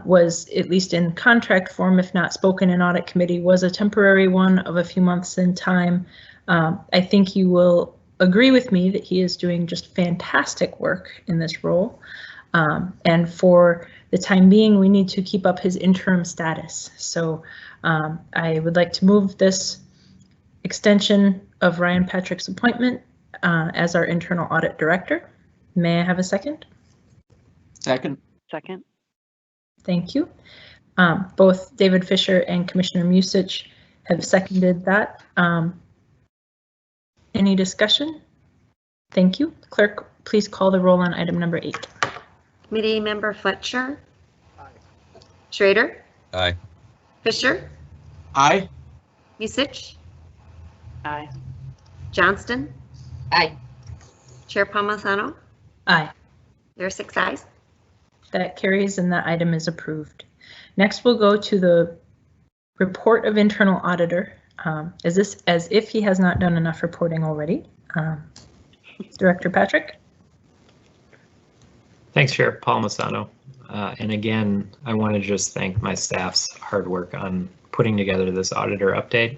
was, at least in contract form, if not spoken in audit committee, was a temporary one of a few months in time. I think you will agree with me that he is doing just fantastic work in this role. And for the time being, we need to keep up his interim status. So I would like to move this extension of Ryan Patrick's appointment as our internal audit director. May I have a second? Second. Second. Thank you. Both David Fisher and Commissioner Musich have seconded that. Any discussion? Thank you. Clerk, please call the roll on item number 8. Committee Member Fletcher. Schrader. Aye. Fisher. Aye. Musich. Aye. Johnston. Aye. Chair Palmisano. Aye. There are 6 ayes. That carries and that item is approved. Next, we'll go to the report of internal auditor. Is this as if he has not done enough reporting already? Director Patrick? Thanks, Chair Palmisano. And again, I want to just thank my staff's hard work on putting together this auditor update.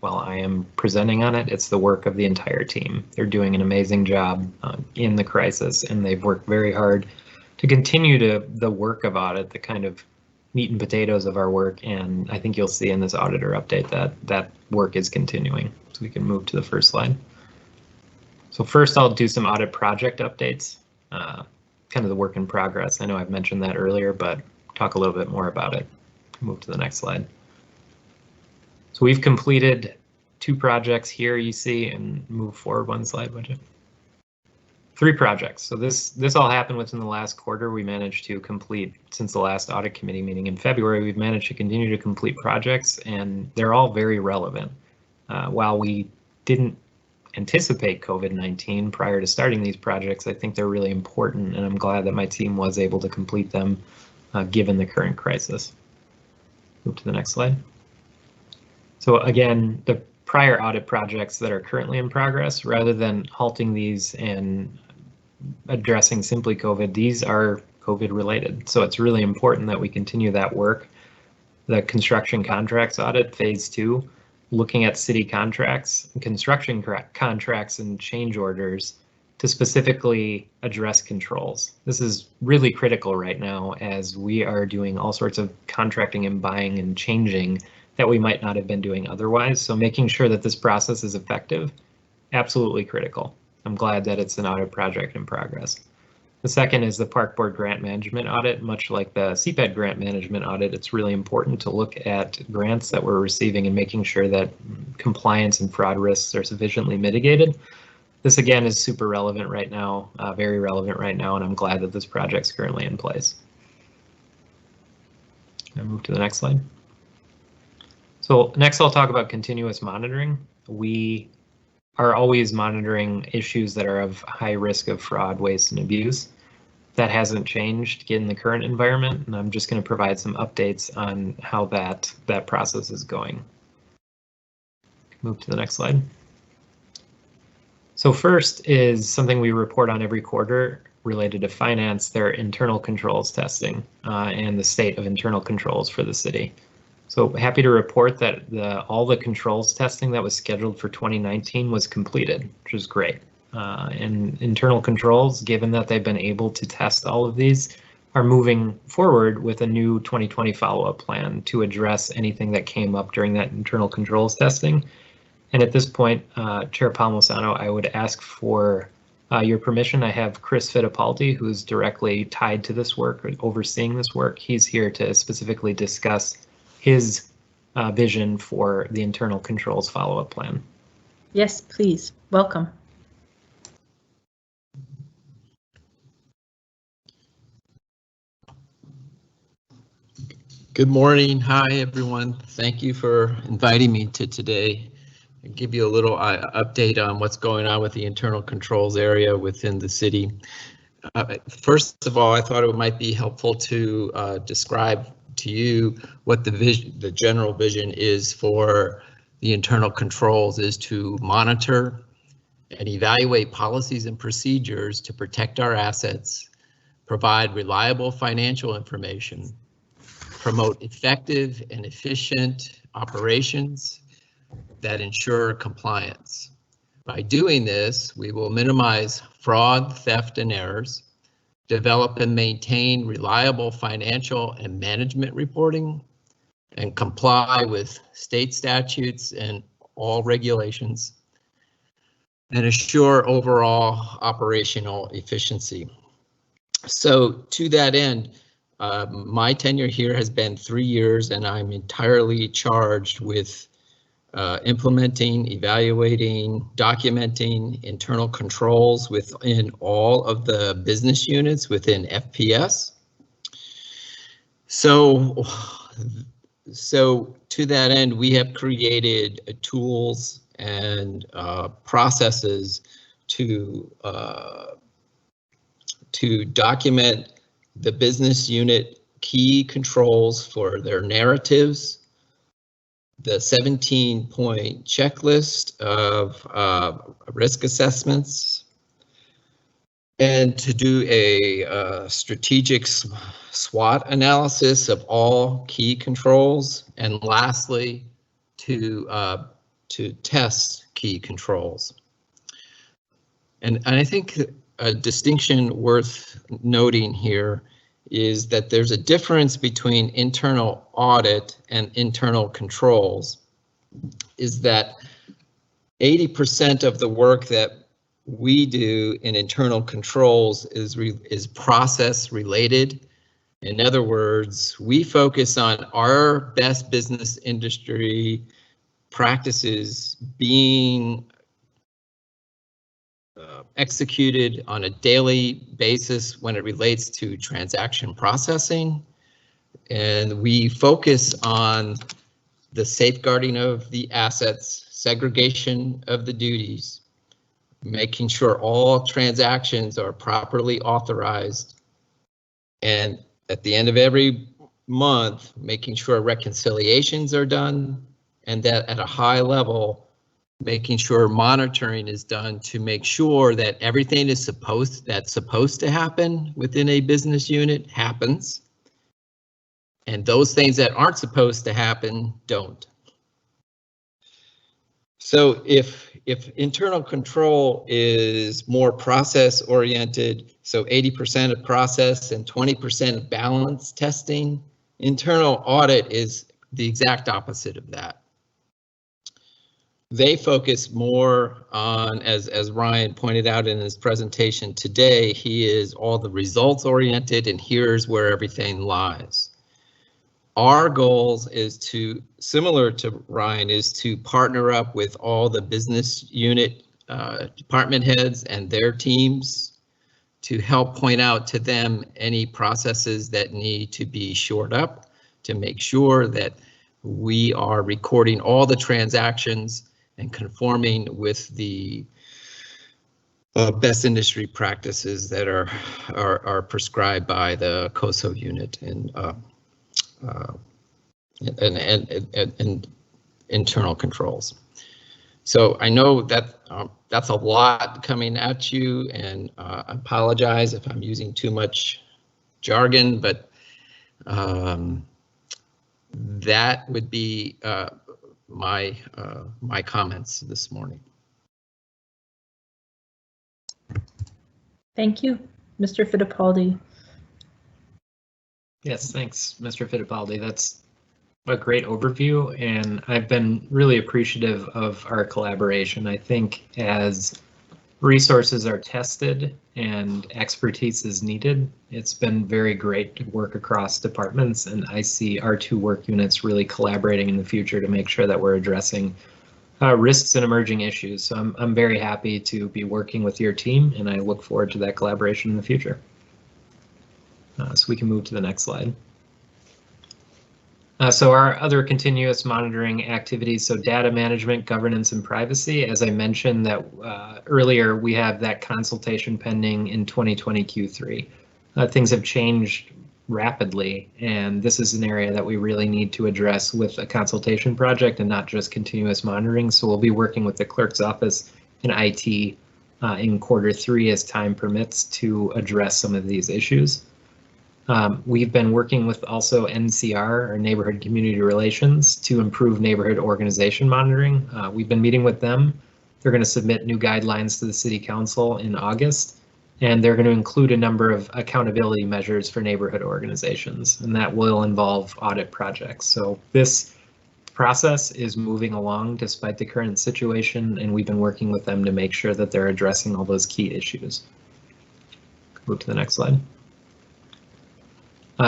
While I am presenting on it, it's the work of the entire team. They're doing an amazing job in the crisis, and they've worked very hard to continue the work of audit, the kind of meat and potatoes of our work. And I think you'll see in this auditor update that work is continuing. So we can move to the first slide. So first, I'll do some audit project updates. Kind of the work in progress. I know I've mentioned that earlier, but talk a little bit more about it. Move to the next slide. So we've completed 2 projects here, you see, and move forward 1 slide, would you? 3 projects. So this all happened within the last quarter. We managed to complete, since the last audit committee meeting in February, we've managed to continue to complete projects, and they're all very relevant. While we didn't anticipate COVID-19 prior to starting these projects, I think they're really important, and I'm glad that my team was able to complete them given the current crisis. Move to the next slide. So again, the prior audit projects that are currently in progress, rather than halting these and addressing simply COVID, these are COVID related. So it's really important that we continue that work. The construction contracts audit, phase 2, looking at city contracts, construction contracts and change orders to specifically address controls. This is really critical right now as we are doing all sorts of contracting and buying and changing that we might not have been doing otherwise. So making sure that this process is effective, absolutely critical. I'm glad that it's an audit project in progress. The second is the Park Board Grant Management Audit. Much like the CPED Grant Management Audit, it's really important to look at grants that we're receiving and making sure that compliance and fraud risks are sufficiently mitigated. This again is super relevant right now, very relevant right now, and I'm glad that this project's currently in place. I'll move to the next slide. So next I'll talk about continuous monitoring. We are always monitoring issues that are of high risk of fraud, waste, and abuse. That hasn't changed in the current environment, and I'm just going to provide some updates on how that process is going. Move to the next slide. So first is something we report on every quarter related to finance, their internal controls testing and the state of internal controls for the city. So happy to report that all the controls testing that was scheduled for 2019 was completed, which is great. And internal controls, given that they've been able to test all of these, are moving forward with a new 2020 follow-up plan to address anything that came up during that internal controls testing. And at this point, Chair Palmisano, I would ask for your permission. I have Chris Fittipaldi, who is directly tied to this work, overseeing this work. He's here to specifically discuss his vision for the internal controls follow-up plan. Yes, please. Welcome. Good morning. Hi, everyone. Thank you for inviting me to today. I'll give you a little update on what's going on with the internal controls area within the city. First of all, I thought it might be helpful to describe to you what the general vision is for the internal controls is to monitor and evaluate policies and procedures to protect our assets, provide reliable financial information, promote effective and efficient operations that ensure compliance. By doing this, we will minimize fraud, theft, and errors, develop and maintain reliable financial and management reporting, and comply with state statutes and all regulations, and assure overall operational efficiency. So to that end, my tenure here has been 3 years, and I'm entirely charged with implementing, evaluating, documenting internal controls within all of the business units within FPS. So to that end, we have created tools and processes to document the business unit key controls for their narratives, the 17-point checklist of risk assessments, and to do a strategic SWOT analysis of all key controls, and lastly, to test key controls. And I think a distinction worth noting here is that there's a difference between internal audit and internal controls, is that 80% of the work that we do in internal controls is process related. In other words, we focus on our best business industry practices being executed on a daily basis when it relates to transaction processing. And we focus on the safeguarding of the assets, segregation of the duties, making sure all transactions are properly authorized, and at the end of every month, making sure reconciliations are done, and that at a high level, making sure monitoring is done to make sure that everything is supposed to happen within a business unit happens, and those things that aren't supposed to happen don't. So if internal control is more process oriented, so 80% of process and 20% of balance testing, internal audit is the exact opposite of that. They focus more on, as Ryan pointed out in his presentation today, he is all the results oriented, and here's where everything lies. Our goals is to, similar to Ryan, is to partner up with all the business unit department heads and their teams to help point out to them any processes that need to be shored up to make sure that we are recording all the transactions and conforming with the best industry practices that are prescribed by the COSO unit and internal controls. So I know that that's a lot coming at you, and I apologize if I'm using too much jargon, but that would be my comments this morning. Thank you, Mr. Fittipaldi. Yes, thanks, Mr. Fittipaldi. That's a great overview, and I've been really appreciative of our collaboration. I think as resources are tested and expertise is needed, it's been very great to work across departments, and I see our two work units really collaborating in the future to make sure that we're addressing risks and emerging issues. So I'm very happy to be working with your team, and I look forward to that collaboration in the future. So we can move to the next slide. So our other continuous monitoring activities, so data management, governance, and privacy. As I mentioned that earlier, we have that consultation pending in 2020 Q3. Things have changed rapidly, and this is an area that we really need to address with a consultation project and not just continuous monitoring. So we'll be working with the clerk's office and IT in Q3 as time permits to address some of these issues. We've been working with also NCR, or Neighborhood Community Relations, to improve neighborhood organization monitoring. We've been meeting with them. They're going to submit new guidelines to the City Council in August, and they're going to include a number of accountability measures for neighborhood organizations, and that will involve audit projects. So this process is moving along despite the current situation, and we've been working with them to make sure that they're addressing all those key issues. Move to the next slide.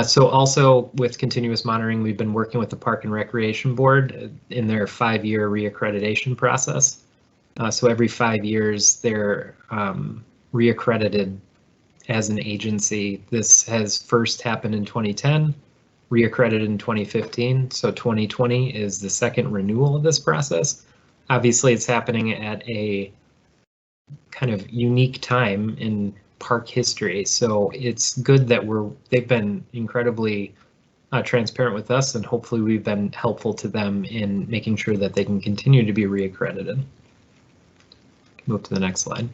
So also with continuous monitoring, we've been working with the Park and Recreation Board in their 5-year reaccreditation process. So every 5 years, they're reaccredited as an agency. This has first happened in 2010, reaccredited in 2015. So 2020 is the second renewal of this process. Obviously, it's happening at a kind of unique time in park history, so it's good that they've been incredibly transparent with us, and hopefully we've been helpful to them in making sure that they can continue to be reaccredited. Move to the next slide.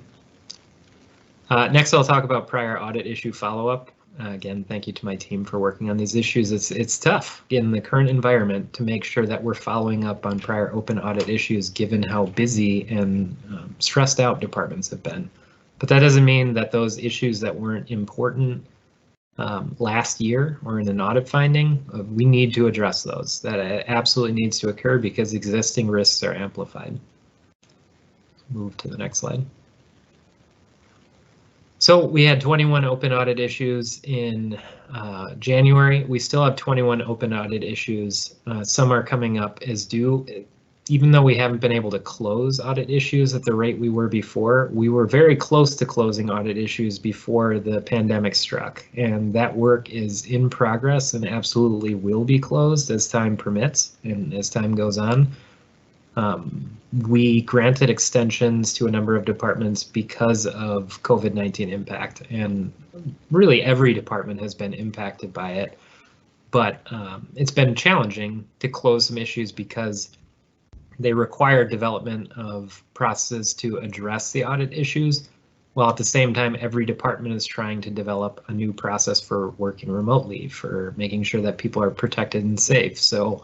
Next, I'll talk about prior audit issue follow-up. Again, thank you to my team for working on these issues. It's tough in the current environment to make sure that we're following up on prior open audit issues, given how busy and stressed out departments have been. But that doesn't mean that those issues that weren't important last year or in an audit finding, we need to address those. That absolutely needs to occur because existing risks are amplified. Move to the next slide. So we had 21 open audit issues in January. We still have 21 open audit issues. Some are coming up as due. Even though we haven't been able to close audit issues at the rate we were before, we were very close to closing audit issues before the pandemic struck. And that work is in progress and absolutely will be closed as time permits and as time goes on. We granted extensions to a number of departments because of COVID-19 impact, and really every department has been impacted by it. But it's been challenging to close some issues because they require development of processes to address the audit issues, while at the same time, every department is trying to develop a new process for working remotely, for making sure that people are protected and safe. So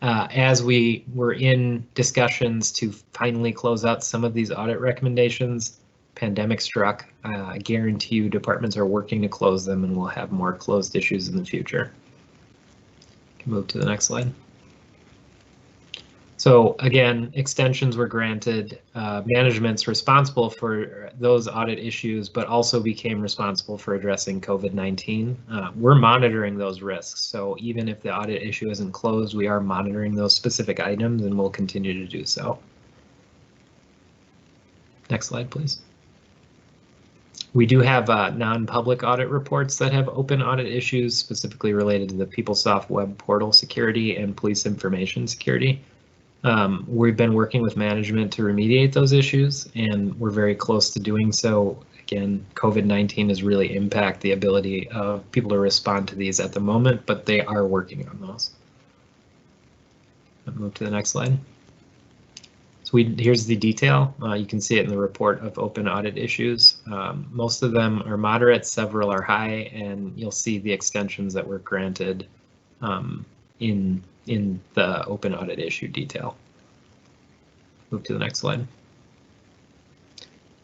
as we were in discussions to finally close out some of these audit recommendations, pandemic struck. I guarantee you departments are working to close them, and we'll have more closed issues in the future. Move to the next slide. So again, extensions were granted. Management's responsible for those audit issues, but also became responsible for addressing COVID-19. We're monitoring those risks. So even if the audit issue isn't closed, we are monitoring those specific items, and we'll continue to do so. Next slide, please. We do have non-public audit reports that have open audit issues specifically related to the Peoplesoft web portal security and police information security. We've been working with management to remediate those issues, and we're very close to doing so. Again, COVID-19 has really impacted the ability of people to respond to these at the moment, but they are working on those. I'll move to the next slide. So here's the detail. You can see it in the report of open audit issues. Most of them are moderate, several are high, and you'll see the extensions that were granted in the open audit issue detail. Move to the next slide.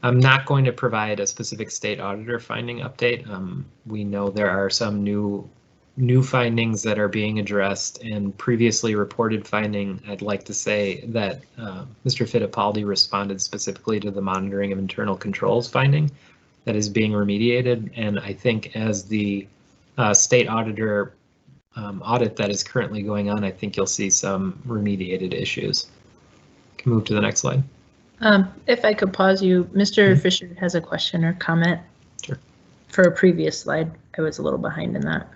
I'm not going to provide a specific state auditor finding update. We know there are some new findings that are being addressed, and previously reported finding. I'd like to say that Mr. Fittipaldi responded specifically to the monitoring of internal controls finding that is being remediated, and I think as the state auditor audit that is currently going on, I think you'll see some remediated issues. Can move to the next slide. If I could pause you, Mr. Fisher has a question or comment. Sure. For a previous slide, I was a little behind in that.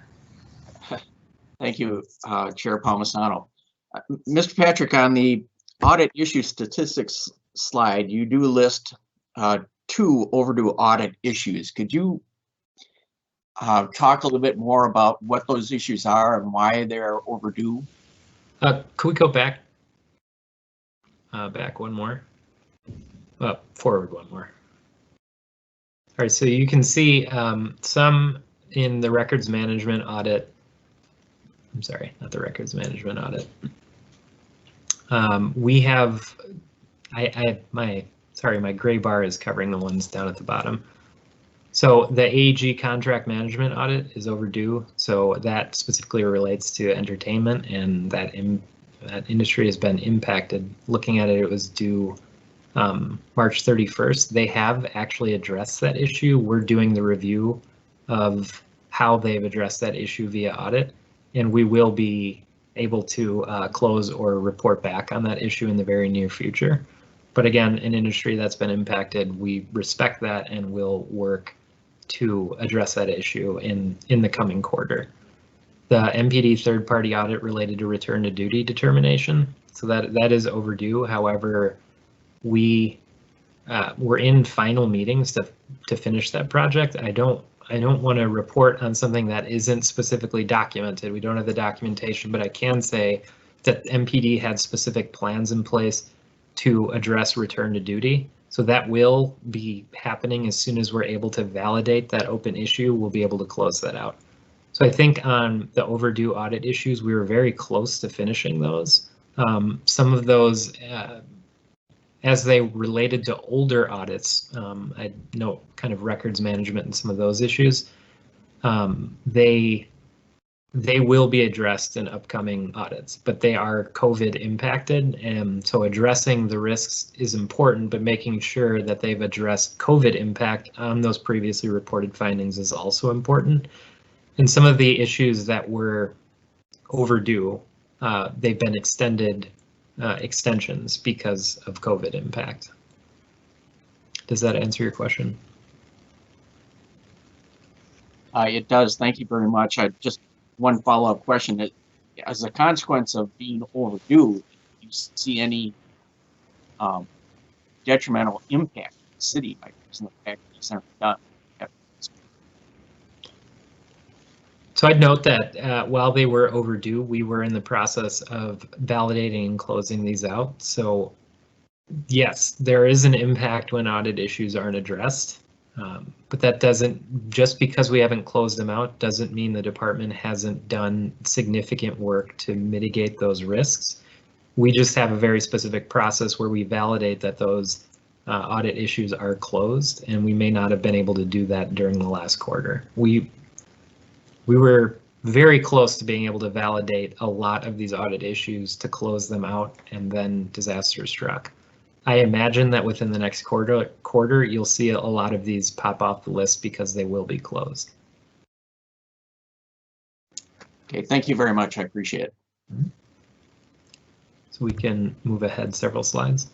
Thank you, Chair Palmisano. Mr. Patrick, on the audit issue statistics slide, you do list 2 overdue audit issues. Could you talk a little bit more about what those issues are and why they're overdue? Could we go back? Back one more. Forward one more. All right, so you can see some in the records management audit. I'm sorry, not the records management audit. We have, my gray bar is covering the ones down at the bottom. So the AEG contract management audit is overdue. So that specifically relates to entertainment, and that industry has been impacted. Looking at it, it was due March 31st. They have actually addressed that issue. We're doing the review of how they've addressed that issue via audit, and we will be able to close or report back on that issue in the very near future. But again, an industry that's been impacted, we respect that and will work to address that issue in the coming quarter. The MPD third-party audit related to return to duty determination, so that is overdue. However, we're in final meetings to finish that project. I don't want to report on something that isn't specifically documented. We don't have the documentation, but I can say that MPD had specific plans in place to address return to duty. So that will be happening as soon as we're able to validate that open issue. We'll be able to close that out. So I think on the overdue audit issues, we were very close to finishing those. Some of those, as they related to older audits, I note kind of records management and some of those issues, they will be addressed in upcoming audits, but they are COVID impacted. And so addressing the risks is important, but making sure that they've addressed COVID impact on those previously reported findings is also important. And some of the issues that were overdue, they've been extensions because of COVID impact. Does that answer your question? It does. Thank you very much. Just one follow-up question. As a consequence of being overdue, do you see any detrimental impact to the city by the fact that it's never done? So I'd note that while they were overdue, we were in the process of validating and closing these out. So yes, there is an impact when audit issues aren't addressed, but that doesn't, just because we haven't closed them out, doesn't mean the department hasn't done significant work to mitigate those risks. We just have a very specific process where we validate that those audit issues are closed, and we may not have been able to do that during the last quarter. We were very close to being able to validate a lot of these audit issues to close them out, and then disaster struck. I imagine that within the next quarter, you'll see a lot of these pop off the list because they will be closed. Okay, thank you very much. I appreciate it. So we can move ahead several slides.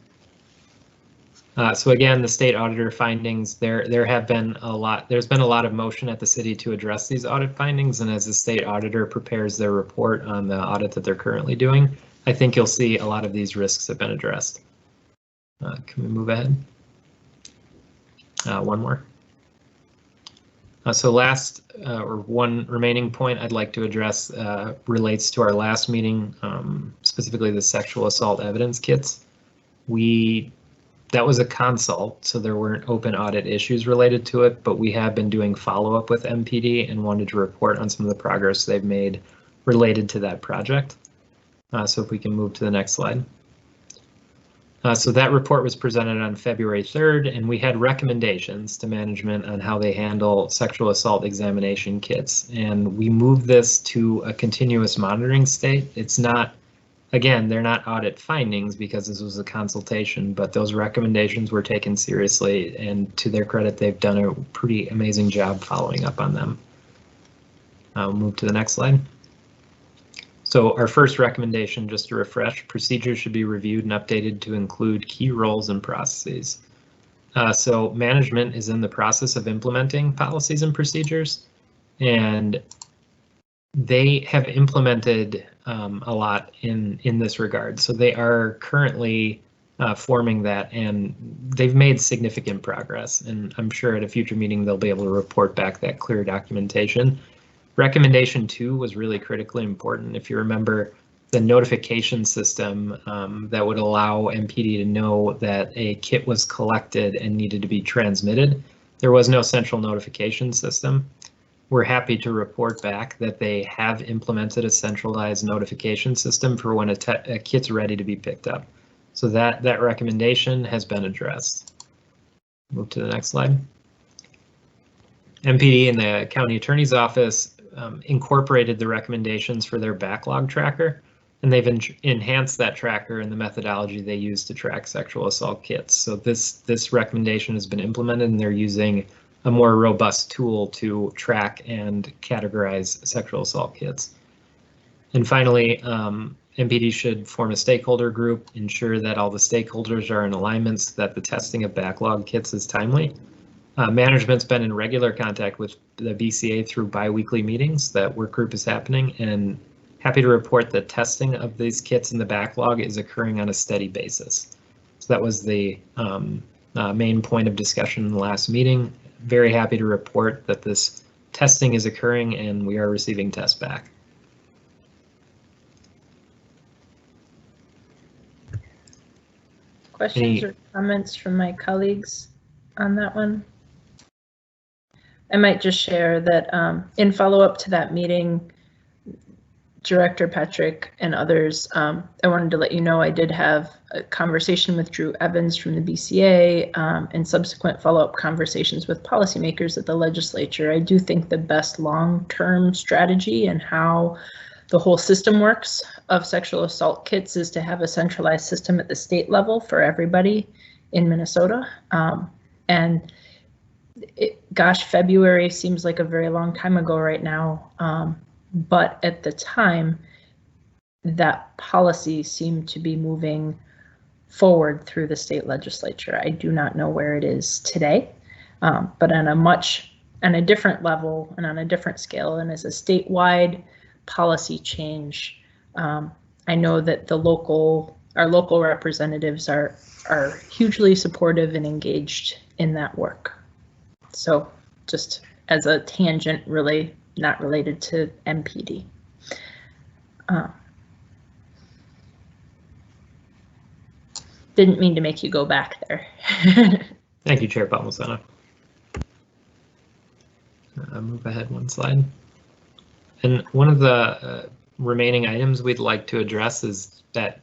So again, the state auditor findings, there have been a lot, there's been a lot of motion at the city to address these audit findings, and as the state auditor prepares their report on the audit that they're currently doing, I think you'll see a lot of these risks have been addressed. Can we move ahead? One more. So last, or one remaining point I'd like to address relates to our last meeting, specifically the sexual assault evidence kits. That was a consult, so there weren't open audit issues related to it, but we have been doing follow-up with MPD and wanted to report on some of the progress they've made related to that project. So if we can move to the next slide. So that report was presented on February 3rd, and we had recommendations to management on how they handle sexual assault examination kits. And we moved this to a continuous monitoring state. It's not, again, they're not audit findings because this was a consultation, but those recommendations were taken seriously, and to their credit, they've done a pretty amazing job following up on them. I'll move to the next slide. So our first recommendation, just to refresh, procedures should be reviewed and updated to include key roles and processes. So management is in the process of implementing policies and procedures, and they have implemented a lot in this regard. So they are currently forming that, and they've made significant progress. And I'm sure at a future meeting they'll be able to report back that clear documentation. Recommendation 2 was really critically important. If you remember, the notification system that would allow MPD to know that a kit was collected and needed to be transmitted. There was no central notification system. We're happy to report back that they have implemented a centralized notification system for when a kit's ready to be picked up. So that recommendation has been addressed. Move to the next slide. MPD and the County Attorney's Office incorporated the recommendations for their backlog tracker, and they've enhanced that tracker and the methodology they use to track sexual assault kits. So this recommendation has been implemented, and they're using a more robust tool to track and categorize sexual assault kits. And finally, MPD should form a stakeholder group, ensure that all the stakeholders are in alignment so that the testing of backlog kits is timely. Management's been in regular contact with the BCA through bi-weekly meetings. That work group is happening, and happy to report that testing of these kits in the backlog is occurring on a steady basis. So that was the main point of discussion in the last meeting. Very happy to report that this testing is occurring and we are receiving tests back. Questions or comments from my colleagues on that one? I might just share that in follow-up to that meeting, Director Patrick and others, I wanted to let you know I did have a conversation with Drew Evans from the BCA and subsequent follow-up conversations with policymakers at the legislature. I do think the best long-term strategy and how the whole system works of sexual assault kits is to have a centralized system at the state level for everybody in Minnesota. And gosh, February seems like a very long time ago right now. But at the time, that policy seemed to be moving forward through the state legislature. I do not know where it is today, but on a different level and on a different scale, and as a statewide policy change, I know that our local representatives are hugely supportive and engaged in that work. So just as a tangent, really not related to MPD. Didn't mean to make you go back there. Thank you, Chair Palmisano. Move ahead one slide. And one of the remaining items we'd like to address is that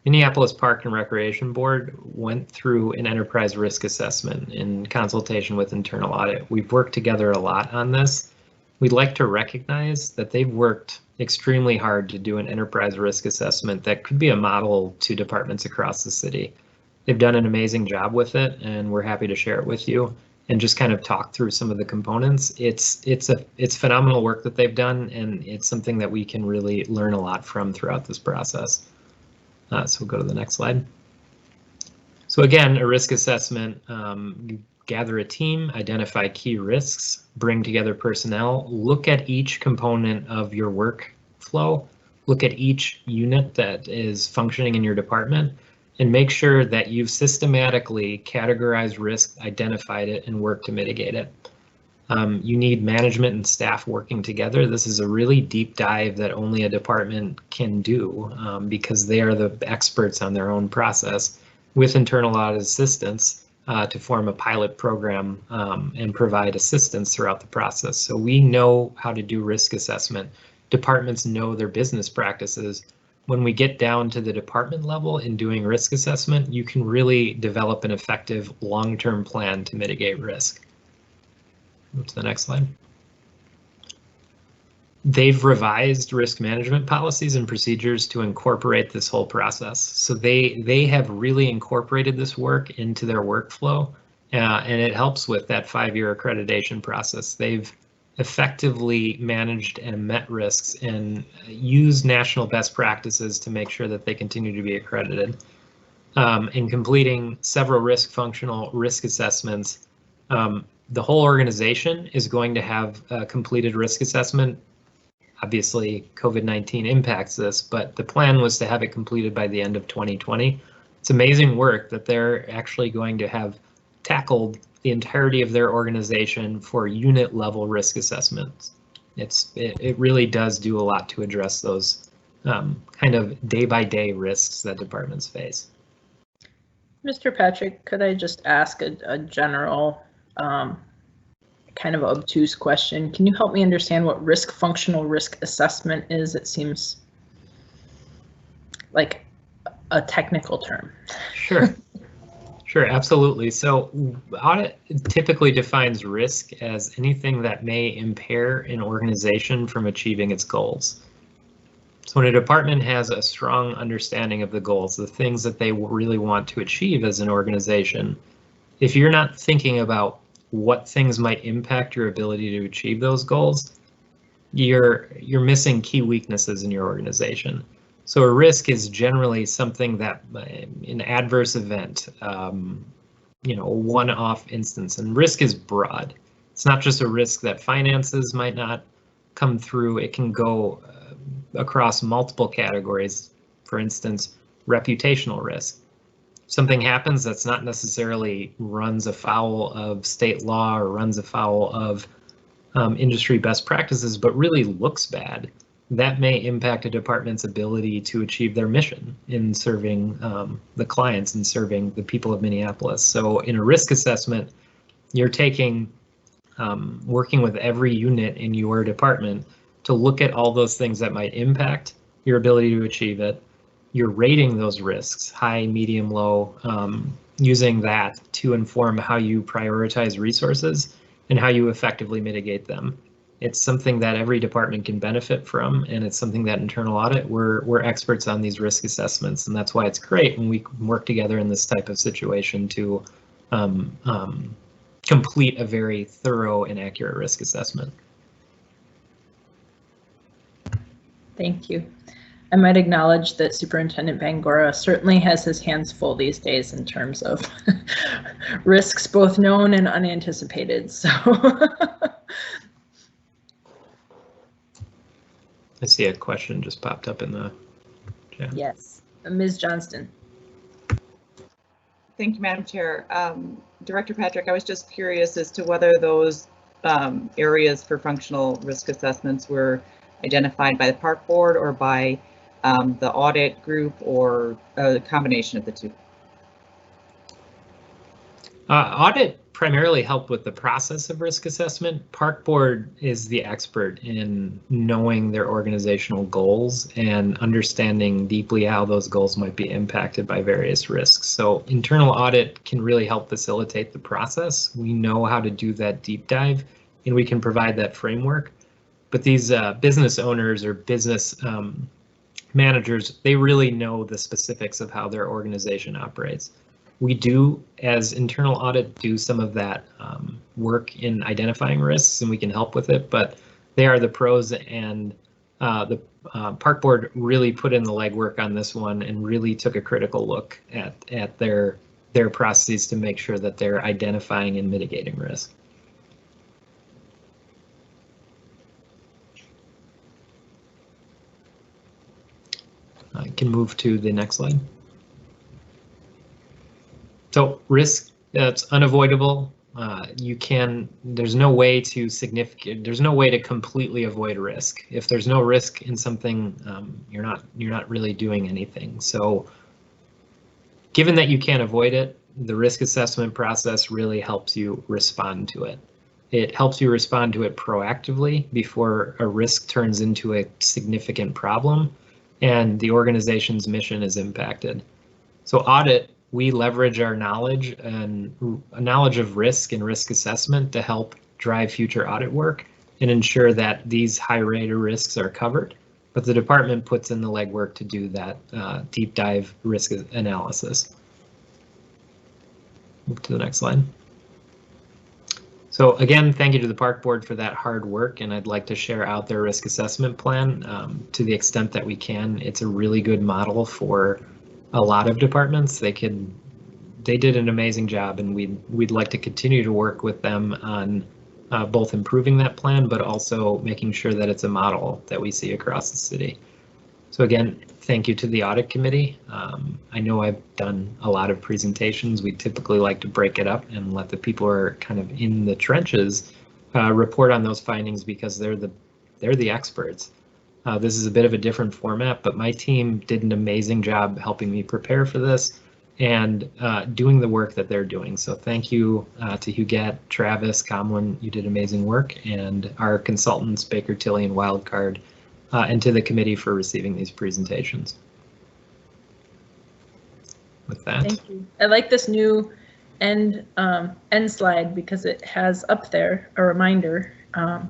Minneapolis Park and Recreation Board went through an enterprise risk assessment in consultation with internal audit. We've worked together a lot on this. We'd like to recognize that they've worked extremely hard to do an enterprise risk assessment that could be a model to departments across the city. They've done an amazing job with it, and we're happy to share it with you and just kind of talk through some of the components. It's phenomenal work that they've done, and it's something that we can really learn a lot from throughout this process. So we'll go to the next slide. So again, a risk assessment, you gather a team, identify key risks, bring together personnel, look at each component of your workflow, look at each unit that is functioning in your department, and make sure that you've systematically categorized risk, identified it, and worked to mitigate it. You need management and staff working together. This is a really deep dive that only a department can do because they are the experts on their own process, with internal audit assistance to form a pilot program and provide assistance throughout the process. So we know how to do risk assessment. Departments know their business practices. When we get down to the department level in doing risk assessment, you can really develop an effective long-term plan to mitigate risk. Move to the next slide. They've revised risk management policies and procedures to incorporate this whole process. So they have really incorporated this work into their workflow, and it helps with that 5-year accreditation process. They've effectively managed and met risks and used national best practices to make sure that they continue to be accredited. In completing several functional risk assessments, the whole organization is going to have a completed risk assessment Obviously, COVID-19 impacts this, but the plan was to have it completed by the end of 2020. It's amazing work that they're actually going to have tackled the entirety of their organization for unit level risk assessments. It really does do a lot to address those kind of day-by-day risks that departments face. Mr. Patrick, could I just ask a general kind of obtuse question? Can you help me understand what functional risk assessment is? It seems like a technical term. Sure. Sure, absolutely. So audit typically defines risk as anything that may impair an organization from achieving its goals. So when a department has a strong understanding of the goals, the things that they really want to achieve as an organization, if you're not thinking about what things might impact your ability to achieve those goals, you're missing key weaknesses in your organization. So a risk is generally something that an adverse event, a one-off instance, and risk is broad. It's not just a risk that finances might not come through. It can go across multiple categories. For instance, reputational risk. Something happens that's not necessarily runs afoul of state law or runs afoul of industry best practices, but really looks bad. That may impact a department's ability to achieve their mission in serving the clients and serving the people of Minneapolis. So in a risk assessment, you're taking, working with every unit in your department to look at all those things that might impact your ability to achieve it. You're rating those risks, high, medium, low, using that to inform how you prioritize resources and how you effectively mitigate them. It's something that every department can benefit from, and it's something that internal audit, we're experts on these risk assessments, and that's why it's great when we work together in this type of situation to complete a very thorough and accurate risk assessment. Thank you. I might acknowledge that Superintendent Bangora certainly has his hands full these days in terms of risks, both known and unanticipated. So. I see a question just popped up in the chat. Yes, Ms. Johnston. Thank you, Madam Chair. Director Patrick, I was just curious as to whether those areas for functional risk assessments were identified by the park board or by the audit group, or a combination of the two. Audit primarily helped with the process of risk assessment. Park board is the expert in knowing their organizational goals and understanding deeply how those goals might be impacted by various risks. So internal audit can really help facilitate the process. We know how to do that deep dive, and we can provide that framework. But these business owners or business managers, they really know the specifics of how their organization operates. We do, as internal audit, do some of that work in identifying risks, and we can help with it, but they are the pros, and the park board really put in the legwork on this one and really took a critical look at their processes to make sure that they're identifying and mitigating risk. I can move to the next slide. So risk that's unavoidable. There's no way to completely avoid risk. If there's no risk in something, you're not really doing anything. So given that you can't avoid it, the risk assessment process really helps you respond to it. It helps you respond to it proactively before a risk turns into a significant problem and the organization's mission is impacted. So audit, we leverage our knowledge of risk and risk assessment to help drive future audit work and ensure that these high rate of risks are covered. But the department puts in the legwork to do that deep dive risk analysis. Move to the next slide. So again, thank you to the park board for that hard work, and I'd like to share out their risk assessment plan to the extent that we can. It's a really good model for a lot of departments. They did an amazing job, and we'd like to continue to work with them on both improving that plan, but also making sure that it's a model that we see across the city. So again, thank you to the audit committee. I know I've done a lot of presentations. We typically like to break it up and let the people who are kind of in the trenches report on those findings because they're the experts. This is a bit of a different format, but my team did an amazing job helping me prepare for this and doing the work that they're doing. So thank you to Huguette, Travis, Comlin, you did amazing work, and our consultants, Baker Tilly and Wildcard, and to the committee for receiving these presentations. With that. Thank you. I like this new end slide because it has up there a reminder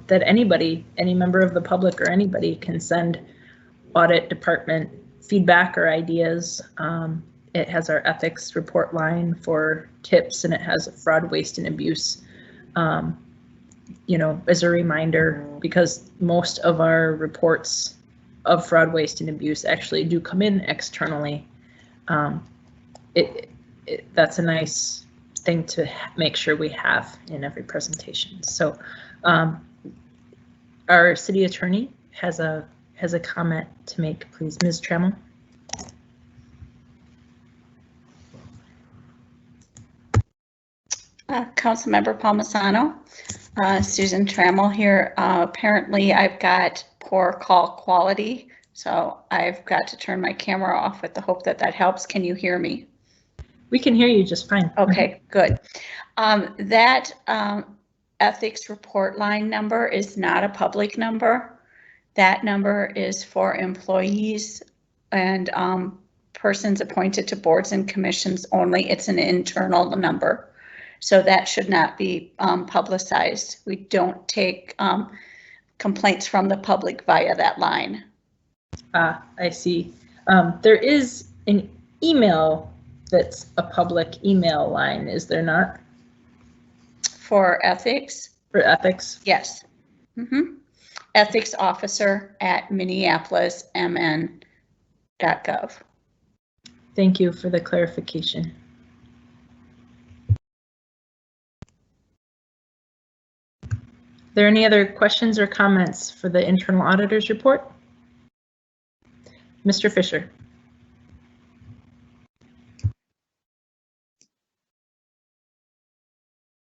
that anybody, any member of the public or anybody can send audit department feedback or ideas. It has our ethics report line for tips, and it has fraud, waste, and abuse, you know, as a reminder, because most of our reports of fraud, waste, and abuse actually do come in externally. That's a nice thing to make sure we have in every presentation. So our city attorney has a comment to make, please, Ms. Trammell. Councilmember Palmisano, Susan Trammell here. Apparently I've got poor call quality, so I've got to turn my camera off with the hope that that helps. Can you hear me? We can hear you just fine. Okay, good. That ethics report line number is not a public number. That number is for employees and persons appointed to boards and commissions only. It's an internal number. So that should not be publicized. We don't take complaints from the public via that line. I see. There is an email that's a public email line, is there not? For ethics? For ethics? Yes. Ethics officer at minneapolismn.gov. Thank you for the clarification. Are there any other questions or comments for the internal auditor's report? Mr. Fisher.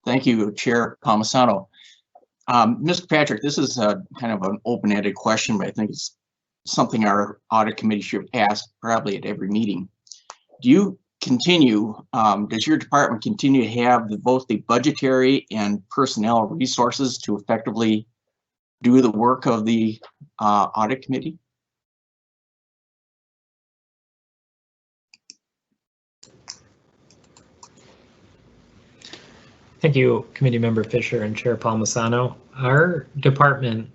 Thank you, Chair Palmisano. Mr. Patrick, this is kind of an open-ended question, but I think it's something our audit committee should ask probably at every meeting. Do you continue, does your department continue to have both the budgetary and personnel resources to effectively do the work of the audit committee? Thank you, Committee Member Fisher and Chair Palmisano. Our department,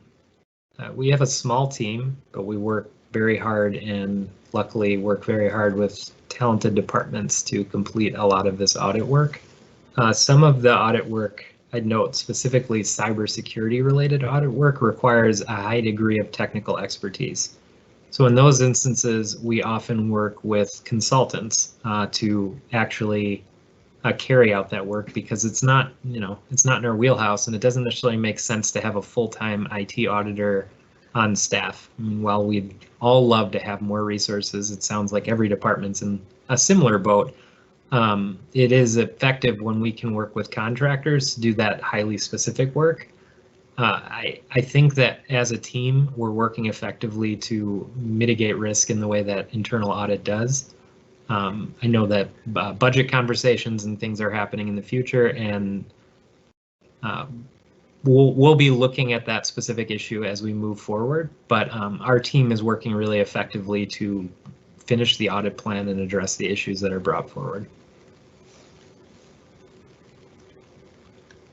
we have a small team, but we work very hard and luckily work very hard with talented departments to complete a lot of this audit work. Some of the audit work, I'd note specifically cybersecurity related audit work, requires a high degree of technical expertise. So in those instances, we often work with consultants to actually carry out that work because it's not, it's not in our wheelhouse, and it doesn't necessarily make sense to have a full-time IT auditor on staff. I mean, while we'd all love to have more resources, it sounds like every department's in a similar boat. It is effective when we can work with contractors to do that highly specific work. I think that as a team, we're working effectively to mitigate risk in the way that internal audit does. I know that budget conversations and things are happening in the future, and we'll be looking at that specific issue as we move forward. But our team is working really effectively to finish the audit plan and address the issues that are brought forward.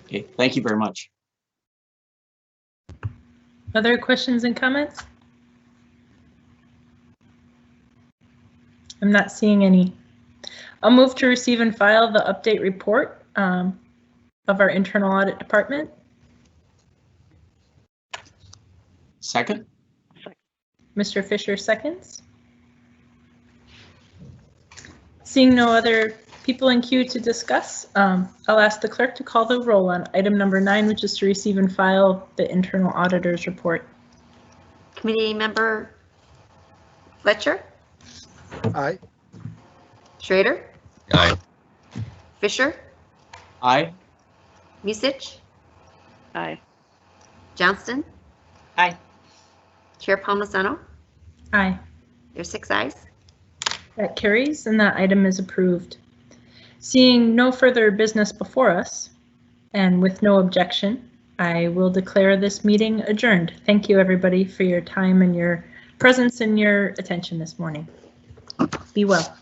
Okay, thank you very much. Other questions and comments? I'm not seeing any. I'll move to receive and file the update report of our internal audit department. Second. Mr. Fisher seconds. Seeing no other people in queue to discuss. I'll ask the clerk to call the roll on item number 9, which is to receive and file the internal auditor's report. Committee member Fletcher, Aye. Schrader, Aye. Fisher, Aye. Musich, Aye. Johnston, Aye. Chair Palmisano. Aye. There's 6 ayes. That carries and that item is approved. Seeing no further business before us and with no objection, I will declare this meeting adjourned. Thank you everybody for your time and your presence and your attention this morning. Be well.